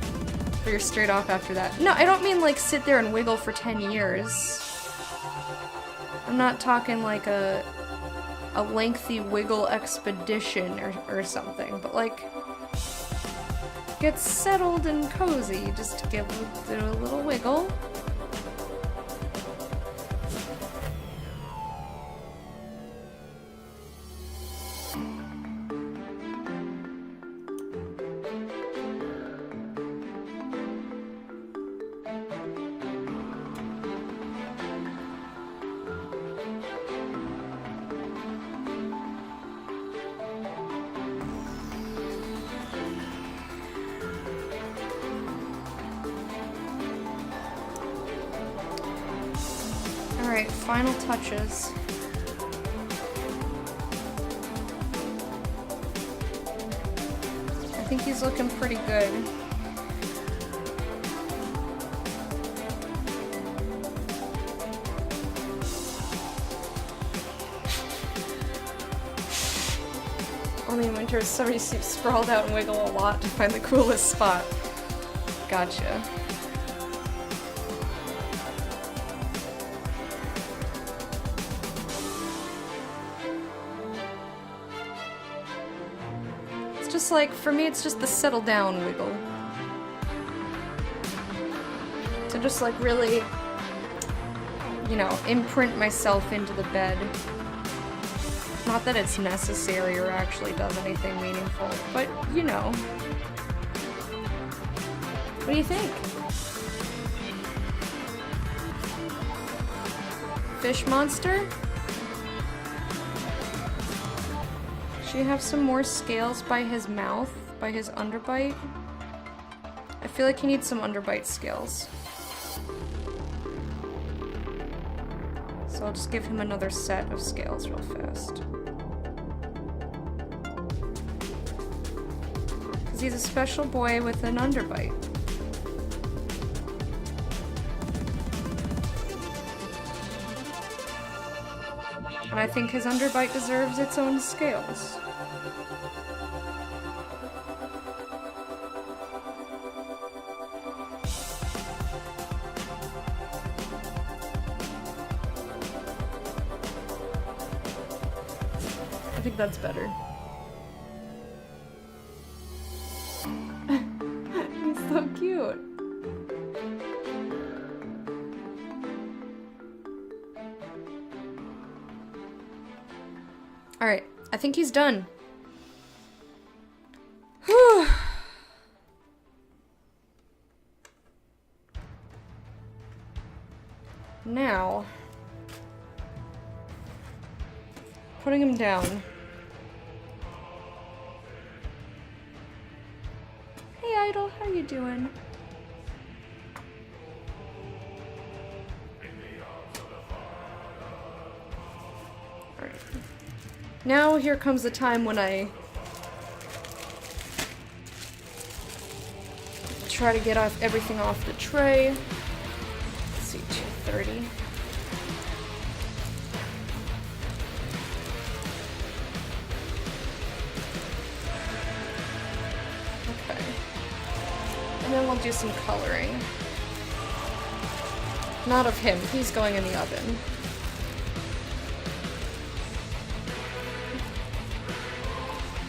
but you're straight off after that. No, I don't mean like sit there and wiggle for 10 years. I'm not talking like a lengthy wiggle expedition or something, but like get settled and cozy. Just do a little wiggle. Alright, final touches. I think he's looking pretty good. Only in winter, somebody sprawled out and wiggle a lot to find the coolest spot. Gotcha. Just like, for me, it's just the settle down wiggle. To just like really, you know, imprint myself into the bed. Not that it's necessary or actually does anything meaningful, but you know. What do you think? Fish monster? Should you have some more scales by his mouth? By his underbite? I feel like he needs some underbite scales. So I'll just give him another set of scales real fast. Because he's a special boy with an underbite. And I think his underbite deserves its own scales. I think that's better. He's so cute. Alright, I think he's done. Whew. Now, putting him down. Hey Idol, how you doing? Alright. Now here comes the time when I try to get everything off the tray. Let's see, 230. Okay. And then we'll do some coloring. Not of him, he's going in the oven.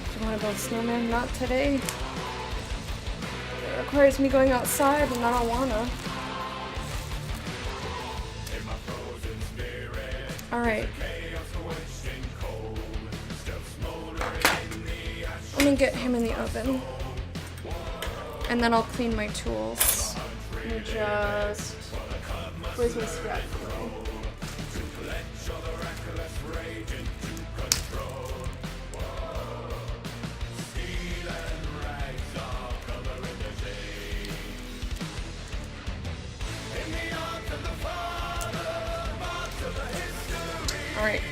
Do you want to build a snowman? Not today. It requires me going outside and I don't wanna. Alright. Let me get him in the oven. And then I'll clean my tools. Let me just... Where's my scrap?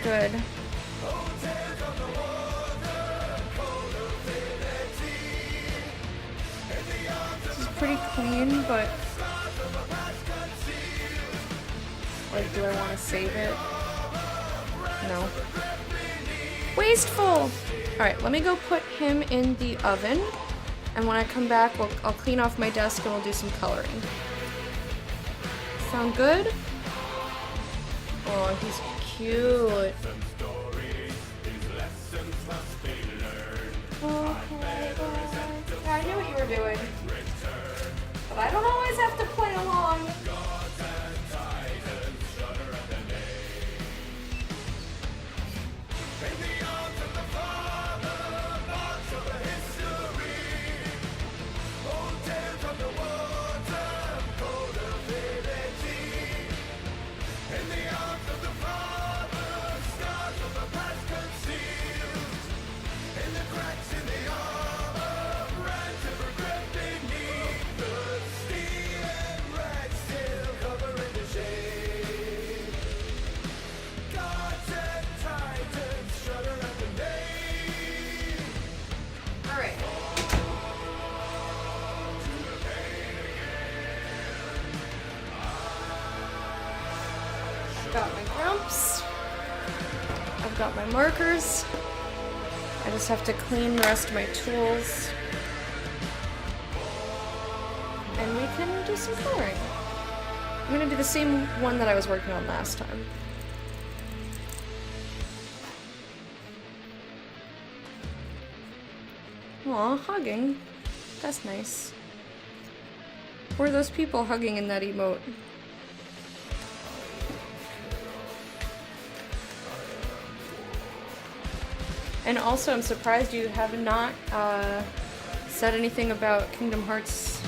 good. This is pretty clean, but like, do I want to save it? No. Wasteful! Alright, let me go put him in the oven. And when I come back, I'll clean off my desk and we'll do some coloring. Sound good? Oh, he's cute. Okay, yeah, I knew what you were doing. But I don't always have to play along. Got my grumps. I've got my markers. I just have to clean the rest of my tools. And we can do some coloring. I'm gonna do the same one that I was working on last time. Aw, hugging. That's nice. Who are those people hugging in that emote? And also, I'm surprised you have not said anything about Kingdom Hearts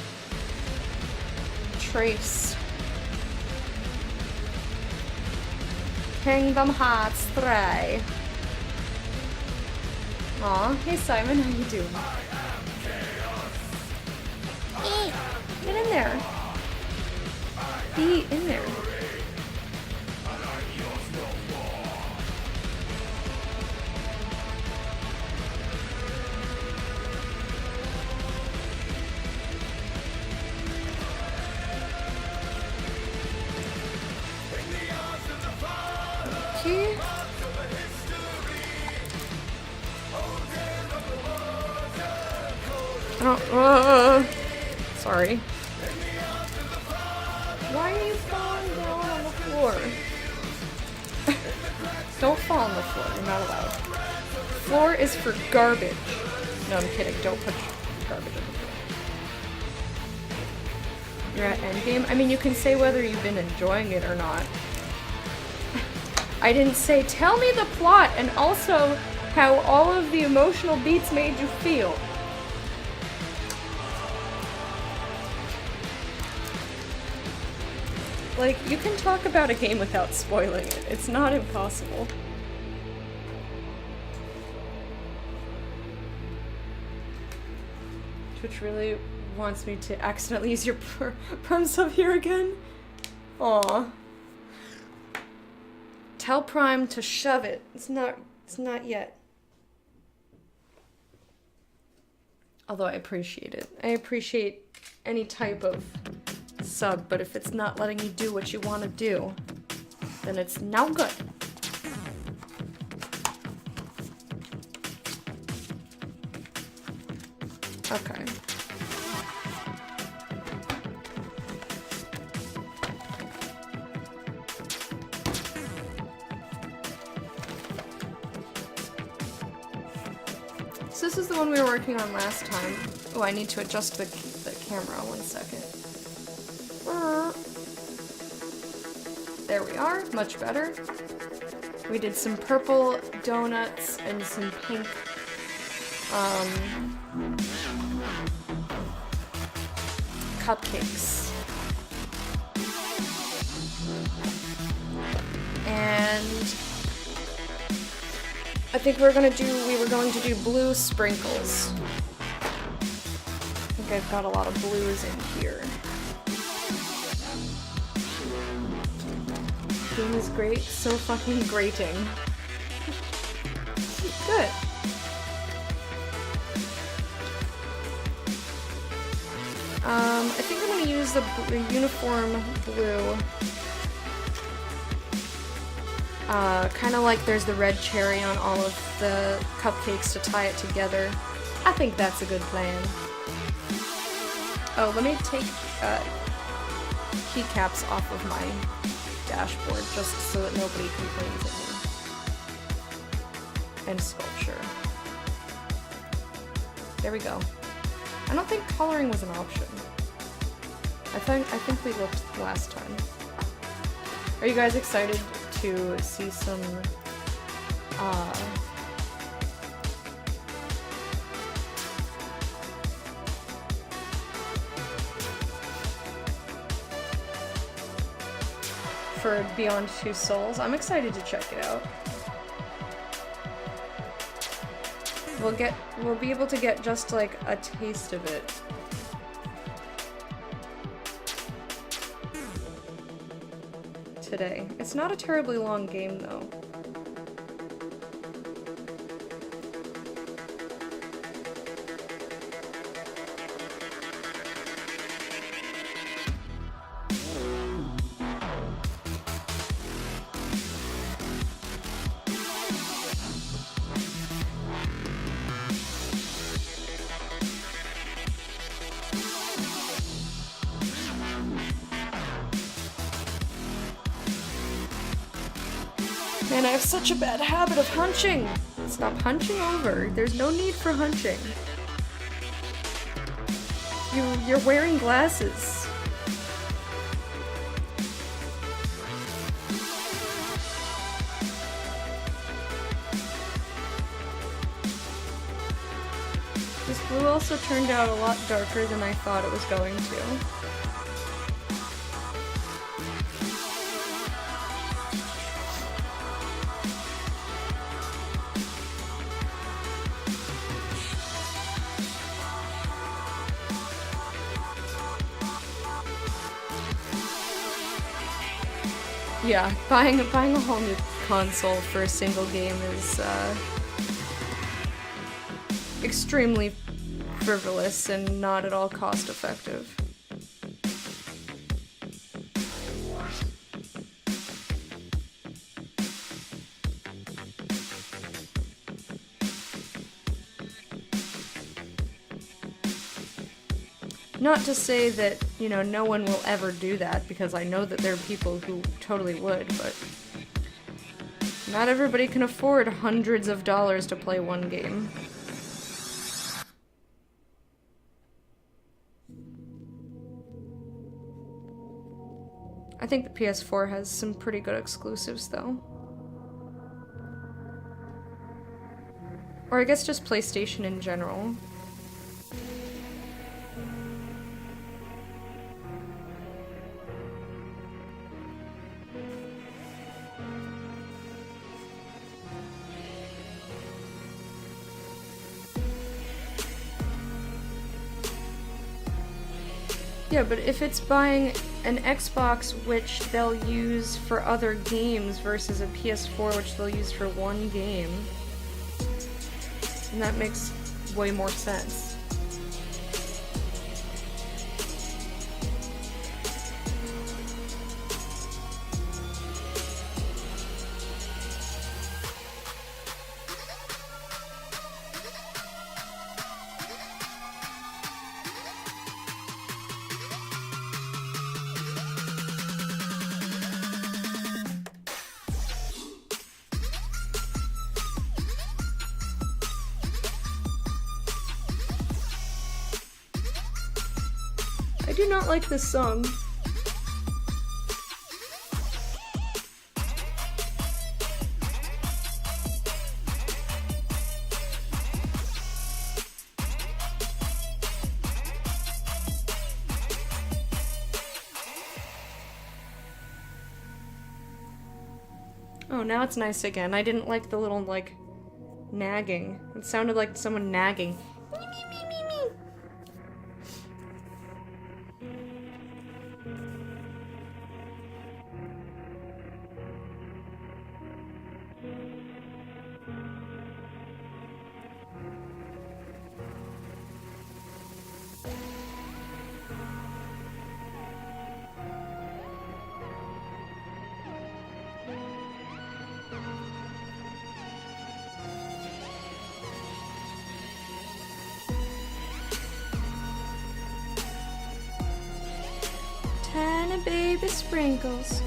Trace. Kingdom Hearts 3. Aw, hey Simon, how you doing? Get in there. Be in there. Okay. I don't, sorry. Why are you falling down on the floor? Don't fall on the floor, you're not allowed. Floor is for garbage. No, I'm kidding, don't put garbage on the floor. You're at endgame? I mean, you can say whether you've been enjoying it or not. I didn't say, tell me the plot, and also how all of the emotional beats made you feel. Like, you can talk about a game without spoiling it. It's not impossible. Twitch really wants me to accidentally use your Prime sub here again? Aw. Tell Prime to shove it. It's not yet. Although I appreciate it. I appreciate any type of sub, but if it's not letting you do what you want to do, then it's no good. Okay. So this is the one we were working on last time. Oh, I need to adjust the camera. 1 second. There we are. Much better. We did some purple donuts and some pink cupcakes. And I think we were going to do blue sprinkles. I think I've got a lot of blues in here. Game is great, so fucking grating. Good. I think I'm gonna use the uniform blue. Kind of like there's the red cherry on all of the cupcakes to tie it together. I think that's a good plan. Oh, let me take keycaps off of my dashboard just so that nobody complains at me. And sculpture. There we go. I don't think coloring was an option. I think we looked last time. Are you guys excited to see some for Beyond Two Souls? I'm excited to check it out. We'll be able to get just like a taste of it. Today. It's not a terribly long game though. Man, I have such a bad habit of hunching! Stop hunching over. There's no need for hunching. You're wearing glasses. This blue also turned out a lot darker than I thought it was going to. Yeah, buying a whole new console for a single game is extremely frivolous and not at all cost effective. Not to say that, you know, no one will ever do that, because I know that there are people who totally would, but not everybody can afford hundreds of dollars to play one game. I think the PS4 has some pretty good exclusives, though. Or I guess just PlayStation in general. Yeah, but if it's buying an Xbox which they'll use for other games versus a PS4 which they'll use for one game, then that makes way more sense. I do not like this song. Oh, now it's nice again. I didn't like the little, like, nagging. It sounded like someone nagging. baby sprinkles.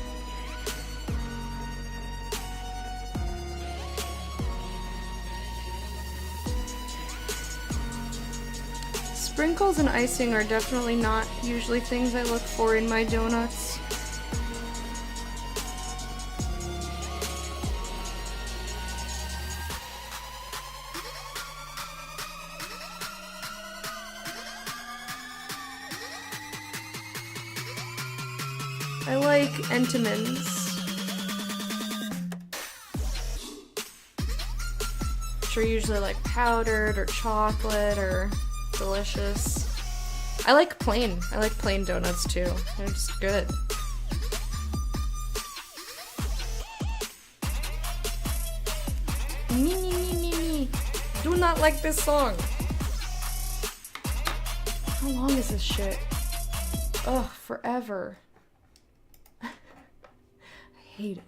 Sprinkles and icing are definitely not usually things I look for in my donuts. I like Entenmann's. Which are usually like powdered or chocolate or delicious. I like plain. I like plain donuts too. They're just good. Me, me, me, me, me. Do not like this song. How long is this shit? Ugh, forever. I hate it.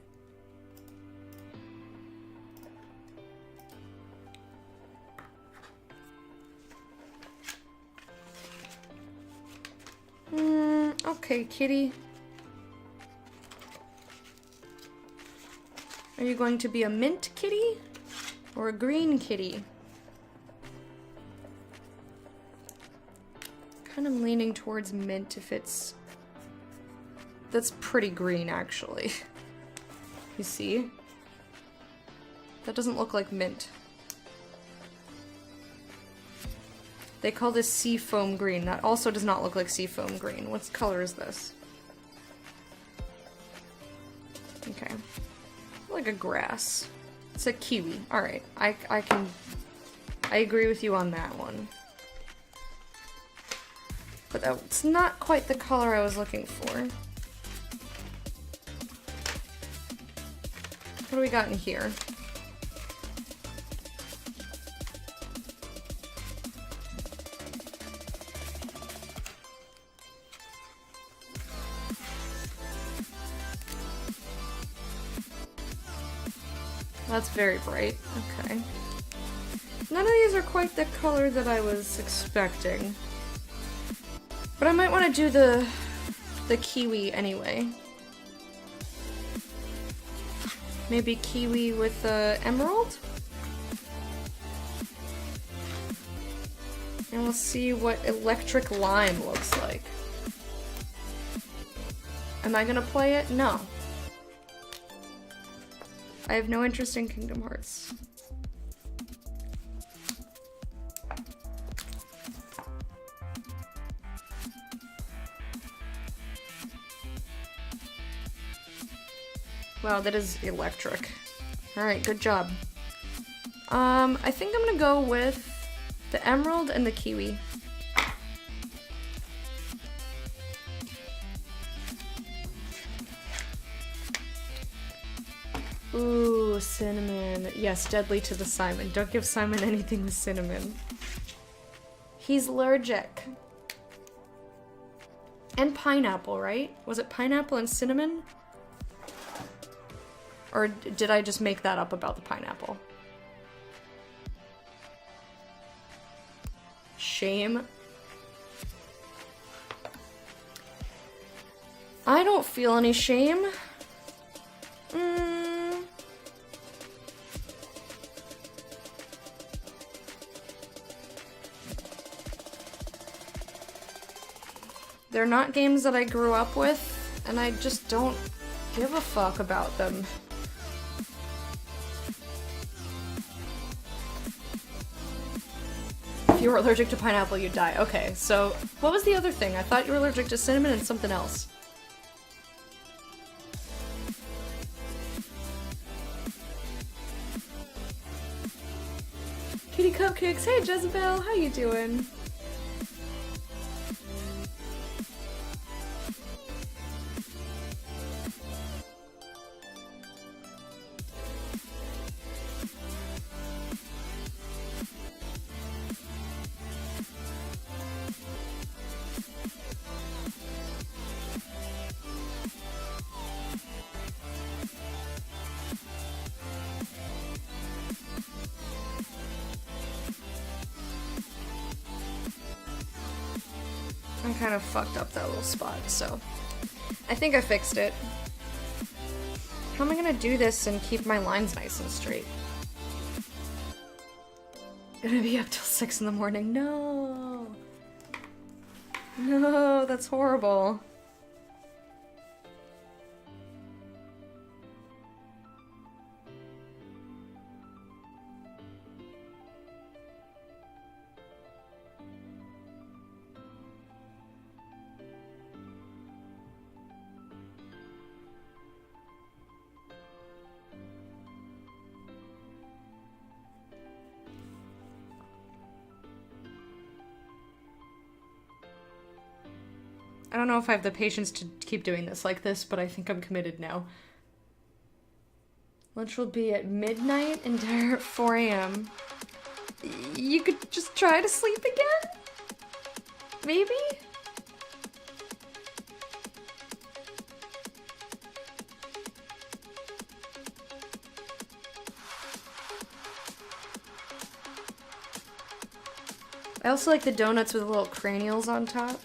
Okay, kitty. Are you going to be a mint kitty? Or a green kitty? Kind of leaning towards mint if it's... That's pretty green, actually. You see? That doesn't look like mint. They call this seafoam green. That also does not look like seafoam green. What color is this? Okay. Like a grass. It's a kiwi. Alright. I agree with you on that one. But that's not quite the color I was looking for. What do we got in here? That's very bright. Okay. None of these are quite the color that I was expecting. But I might want to do the kiwi anyway. Maybe kiwi with emerald? And we'll see what electric lime looks like. Am I gonna play it? No. I have no interest in Kingdom Hearts. Wow, that is electric. Alright, good job. I think I'm gonna go with the emerald and the kiwi. Ooh, cinnamon. Yes, deadly to the Simon. Don't give Simon anything with cinnamon. He's allergic. And pineapple, right? Was it pineapple and cinnamon? Or did I just make that up about the pineapple? Shame. I don't feel any shame. They're not games that I grew up with, and I just don't give a fuck about them. If you were allergic to pineapple, you'd die. Okay, so what was the other thing? I thought you were allergic to cinnamon and something else. Kitty Cupcakes, hey Jezebel, how you doing? I kind of fucked up that little spot, so I think I fixed it. How am I gonna do this and keep my lines nice and straight? Gonna be up till 6 in the morning. No. No, that's horrible. I don't know if I have the patience to keep doing this like this, but I think I'm committed now. Lunch will be at midnight and dinner at 4 a.m. You could just try to sleep again? Maybe? I also like the donuts with little cranials on top.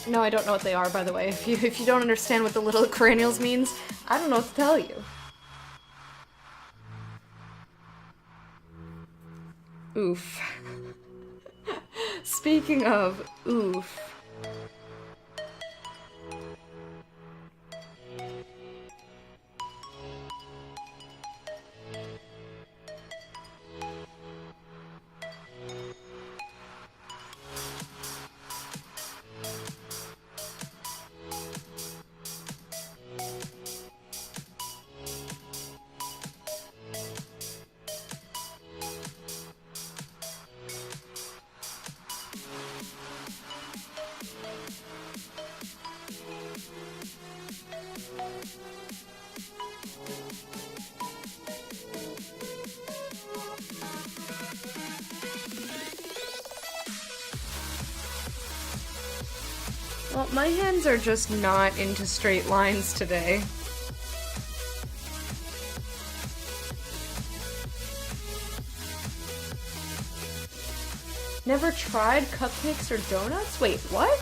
No, I don't know what they are, by the way. If you don't understand what the little cranials means, I don't know what to tell you. Oof. Speaking of oof. Well, my hands are just not into straight lines today. Never tried cupcakes or donuts? Wait, what?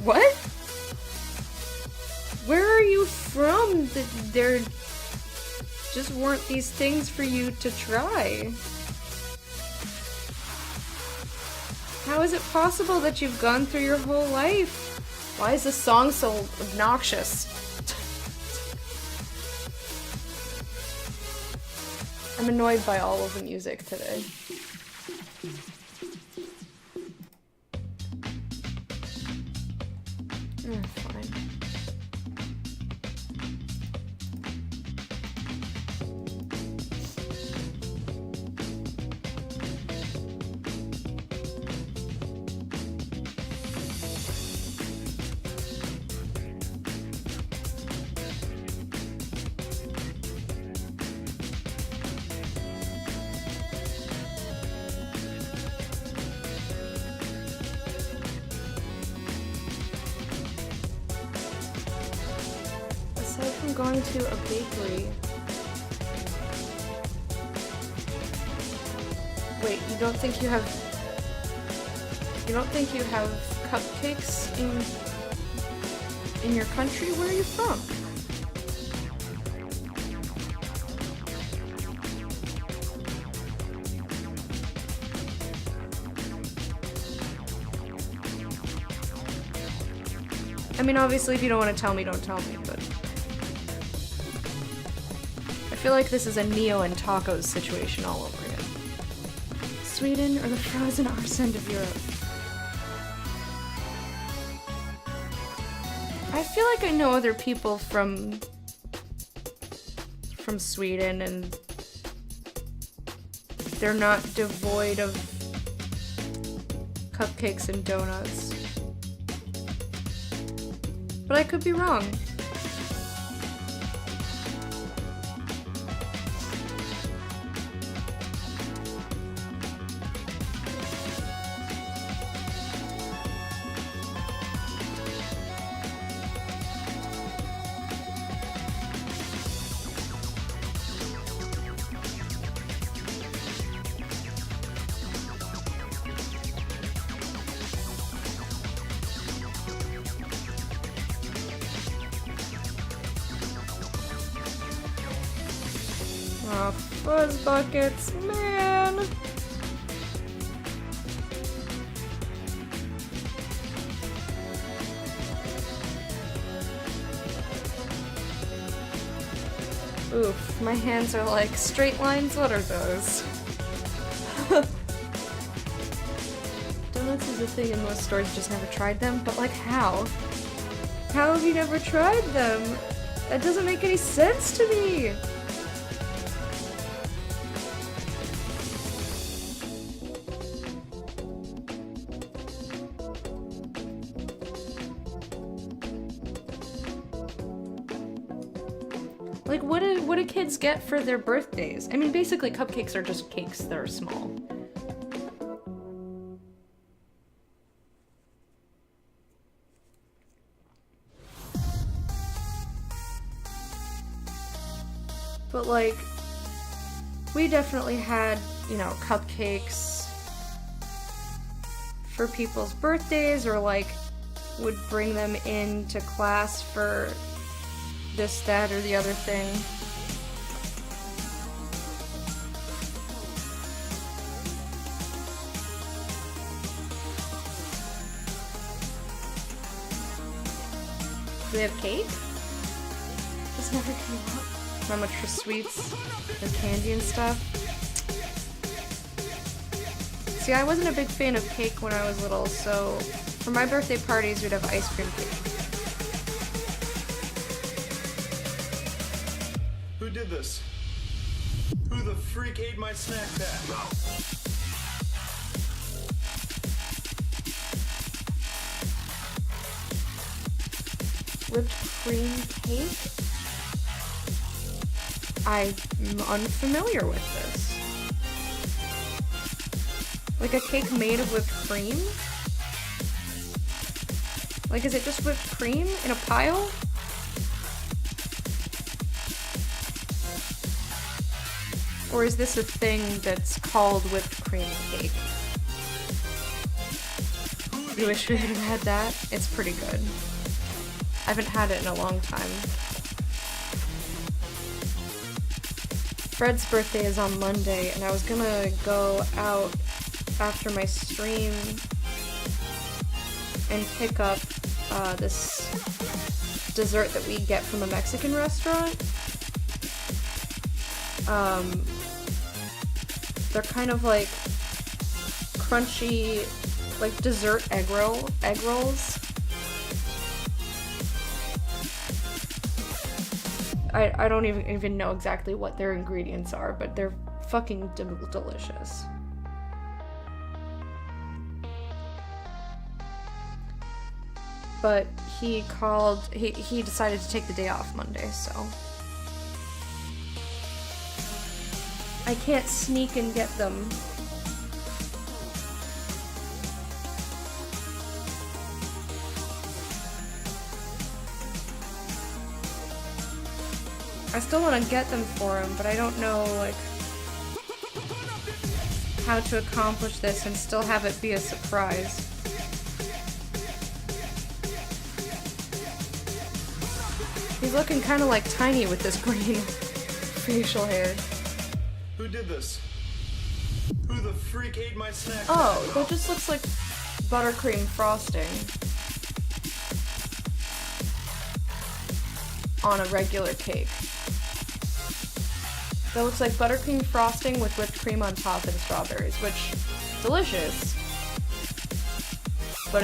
What? Where are you from? There just weren't these things for you to try. How is it possible that you've gone through your whole life? Why is this song so obnoxious? I'm annoyed by all of the music today. Fine. Aside from going to a bakery. Wait, you don't think you have cupcakes in your country? Where are you from? I mean, obviously, if you don't want to tell me, don't tell me, but I feel like this is a Neo and tacos situation all over again. Sweden or the frozen arse end of Europe? I feel like I know other people from Sweden, and they're not devoid of cupcakes and donuts. But I could be wrong. Oh, fuzz buckets, man. Oof, my hands are like straight lines. What are those? Donuts is a thing in most stores, just never tried them. But like, how? How have you never tried them? That doesn't make any sense to me. Like, what do kids get for their birthdays? I mean, basically, cupcakes are just cakes that are small. But, like, we definitely had, you know, cupcakes for people's birthdays, or, like, would bring them into class for this, that, or the other thing. Do they have cake? This never came up. Not much for sweets or candy and stuff. See, I wasn't a big fan of cake when I was little, so for my birthday parties, we'd have ice cream cake. Who did this? Who the freak ate my snack pack? Whipped cream cake? I'm unfamiliar with this. Like a cake made of whipped cream? Like, is it just whipped cream in a pile? Or is this a thing that's called whipped cream cake? You wish we would have had that? It's pretty good. I haven't had it in a long time. Fred's birthday is on Monday, and I was gonna go out after my stream and pick up this dessert that we get from a Mexican restaurant. They're kind of like crunchy, like dessert egg rolls. I don't even know exactly what their ingredients are, but they're fucking delicious. But he decided to take the day off Monday, so I can't sneak and get them. I still want to get them for him, but I don't know, like, how to accomplish this and still have it be a surprise. He's looking kind of like Tiny with this green facial hair. Who did this? Who the freak ate my snack? Oh, that just looks like buttercream frosting on a regular cake. That looks like buttercream frosting with whipped cream on top and strawberries, which, delicious. But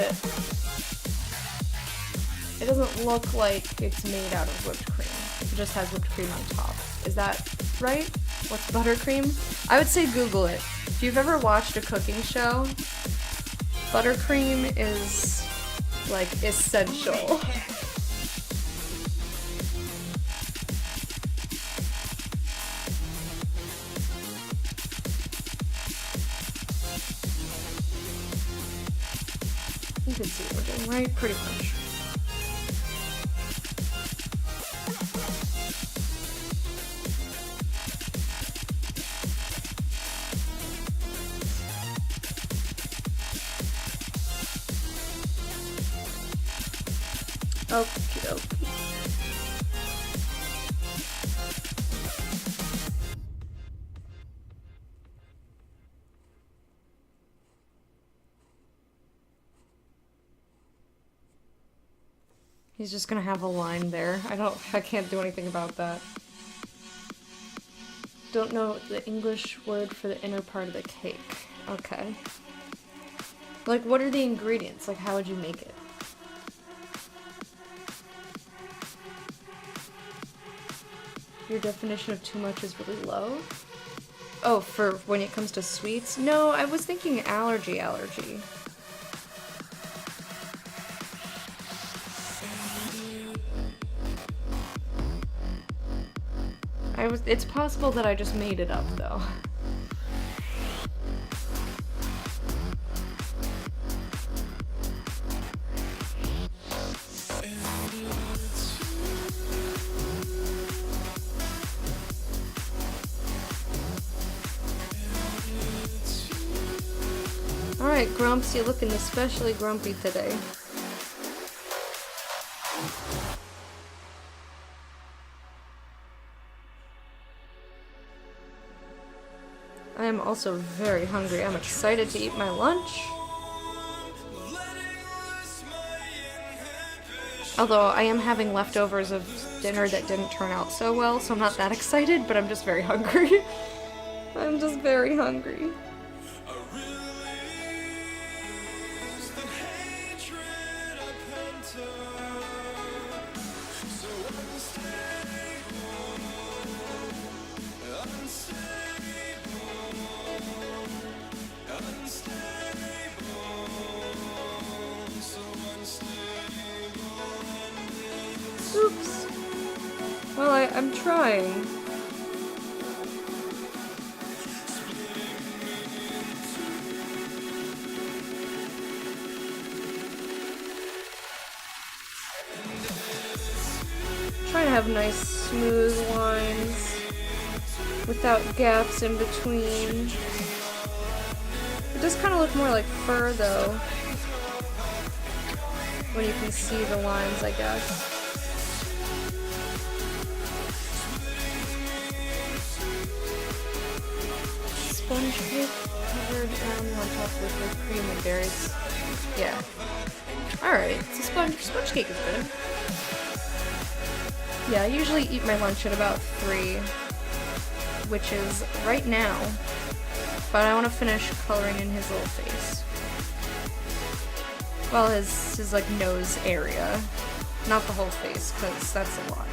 it doesn't look like it's made out of whipped cream. It just has whipped cream on top. Is that right? What's buttercream? I would say Google it. If you've ever watched a cooking show, Buttercream is like essential. You can see what we're doing, right? Pretty much. Okie dokie. He's just gonna have a line there. I can't do anything about that. Don't know the English word for the inner part of the cake. Okay. Like, what are the ingredients? Like, how would you make it? Your definition of too much is really low? Oh, for when it comes to sweets? No, I was thinking allergy. It's possible that I just made it up, though. Alright, Grumps, you're looking especially grumpy today. I am also very hungry. I'm excited to eat my lunch. Although I am having leftovers of dinner that didn't turn out so well, so I'm not that excited, but I'm just very hungry. I'm just very hungry. Oops. Well, I'm trying. Trying to have nice, smooth lines without gaps in between. It does kind of look more like fur, though, when you can see the lines, I guess. Sponge cake covered on top with whipped cream and berries. Yeah. Alright, so sponge cake is good. Yeah, I usually eat my lunch at about 3, which is right now. But I want to finish coloring in his little face. Well, his like nose area. Not the whole face, because that's a lot.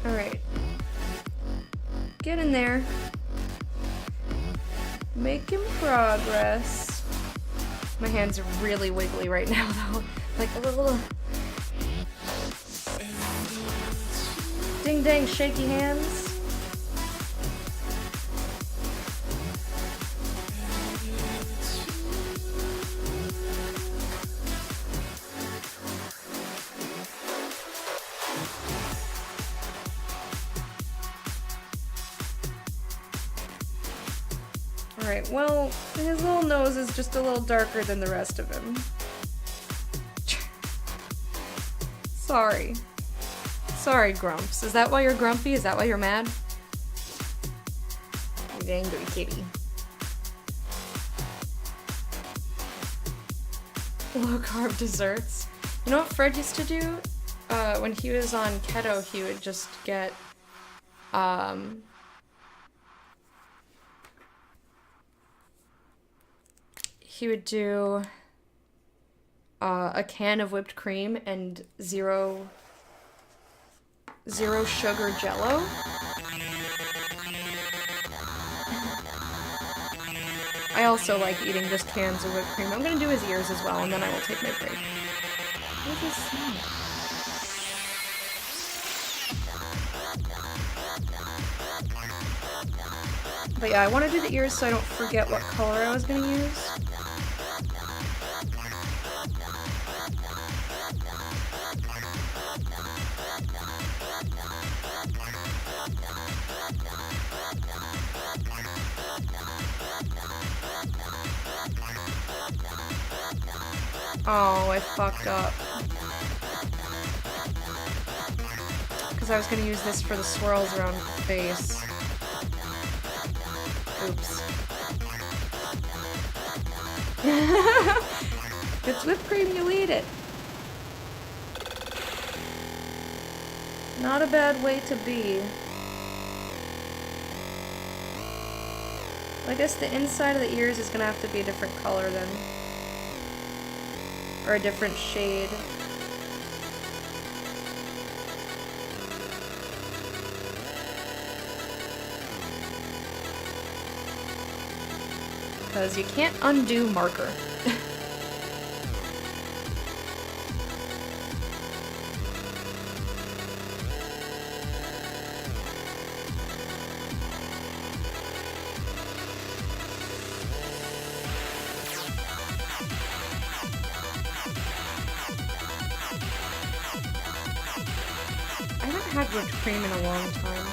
Alright. Get in there. Making progress. My hands are really wiggly right now, though. Like a little... Ding dang shaky hands. Alright, well, his little nose is just a little darker than the rest of him. Sorry. Sorry, Grumps. Is that why you're grumpy? Is that why you're mad? You angry kitty. Low carb desserts. You know what Fred used to do? When he was on keto, he would just get, he would do, a can of whipped cream and zero sugar Jello. I also like eating just cans of whipped cream. I'm gonna do his ears as well, and then I will take my break. What is this sound? But yeah, I want to do the ears so I don't forget what color I was gonna use. Oh, I fucked up. Because I was gonna use this for the swirls around the face. Oops. It's whipped cream, you eat it. Not a bad way to be. I guess the inside of the ears is gonna have to be a different color then. Or a different shade. Because you can't undo marker. I haven't had whipped cream in a long time.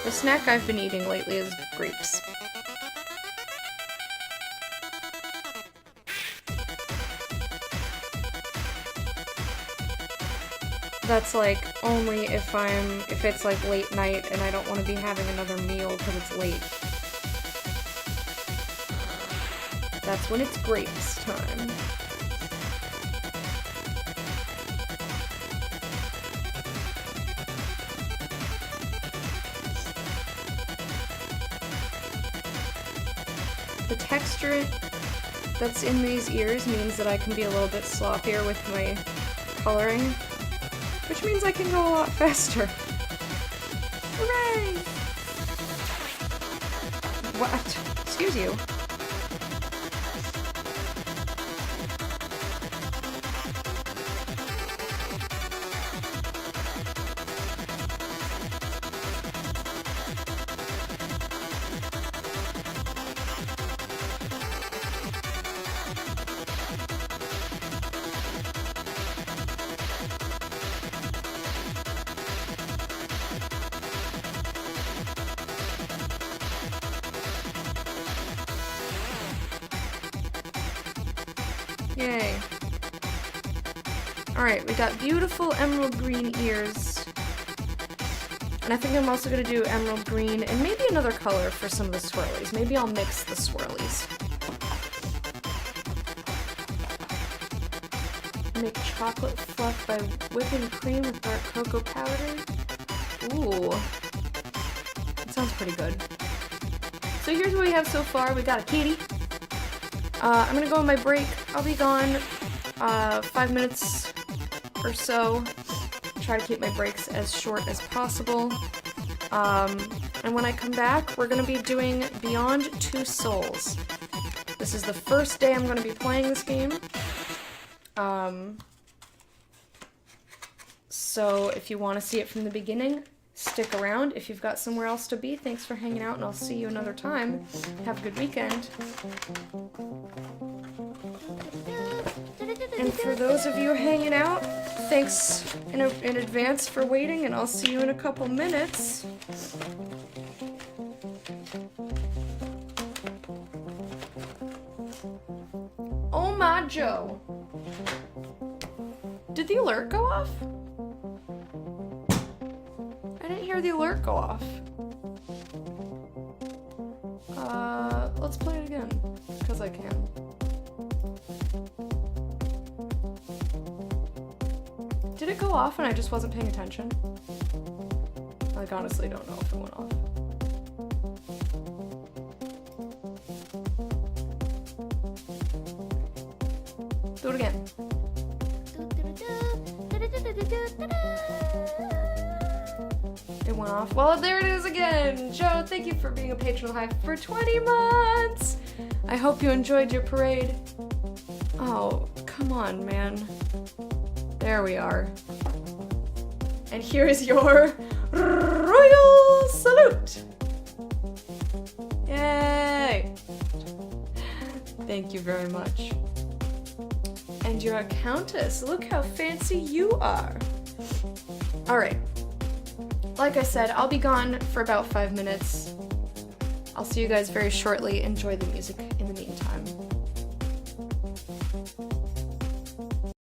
The snack I've been eating lately is grapes. That's like only if it's like late night and I don't want to be having another meal because it's late. That's when it's grapes time. The texture that's in these ears means that I can be a little bit sloppier with my coloring, which means I can go a lot faster. Hooray! What? Excuse you. Yay. Alright, we got beautiful emerald green ears. And I think I'm also going to do emerald green and maybe another color for some of the swirlies. Maybe I'll mix the swirlies. Make chocolate fluff by whipping cream with dark cocoa powder. Ooh. That sounds pretty good. So here's what we have so far. We got a kitty. I'm gonna go on my break. I'll be gone 5 minutes or so. Try to keep my breaks as short as possible. And when I come back, we're gonna be doing Beyond Two Souls. This is the first day I'm gonna be playing this game. So if you want to see it from the beginning, stick around. If you've got somewhere else to be, thanks for hanging out, and I'll see you another time. Have a good weekend. And for those of you hanging out, thanks in advance for waiting, and I'll see you in a couple minutes. Oh Oh my Joe. Did the alert go off? I didn't hear the alert go off. Let's play it again, because I can. Did it go off and I just wasn't paying attention? Like, honestly, don't know if it went off. Do it again. It went off. Well, there it is again. Joe, thank you for being a patron of the Hive for 20 months. I hope you enjoyed your parade. Oh, come on, man. There we are. And here is your royal salute. Yay. Thank you very much. And you're a countess. Look how fancy you are. All right. Like I said, I'll be gone for about 5 minutes. I'll see you guys very shortly. Enjoy the music in the meantime.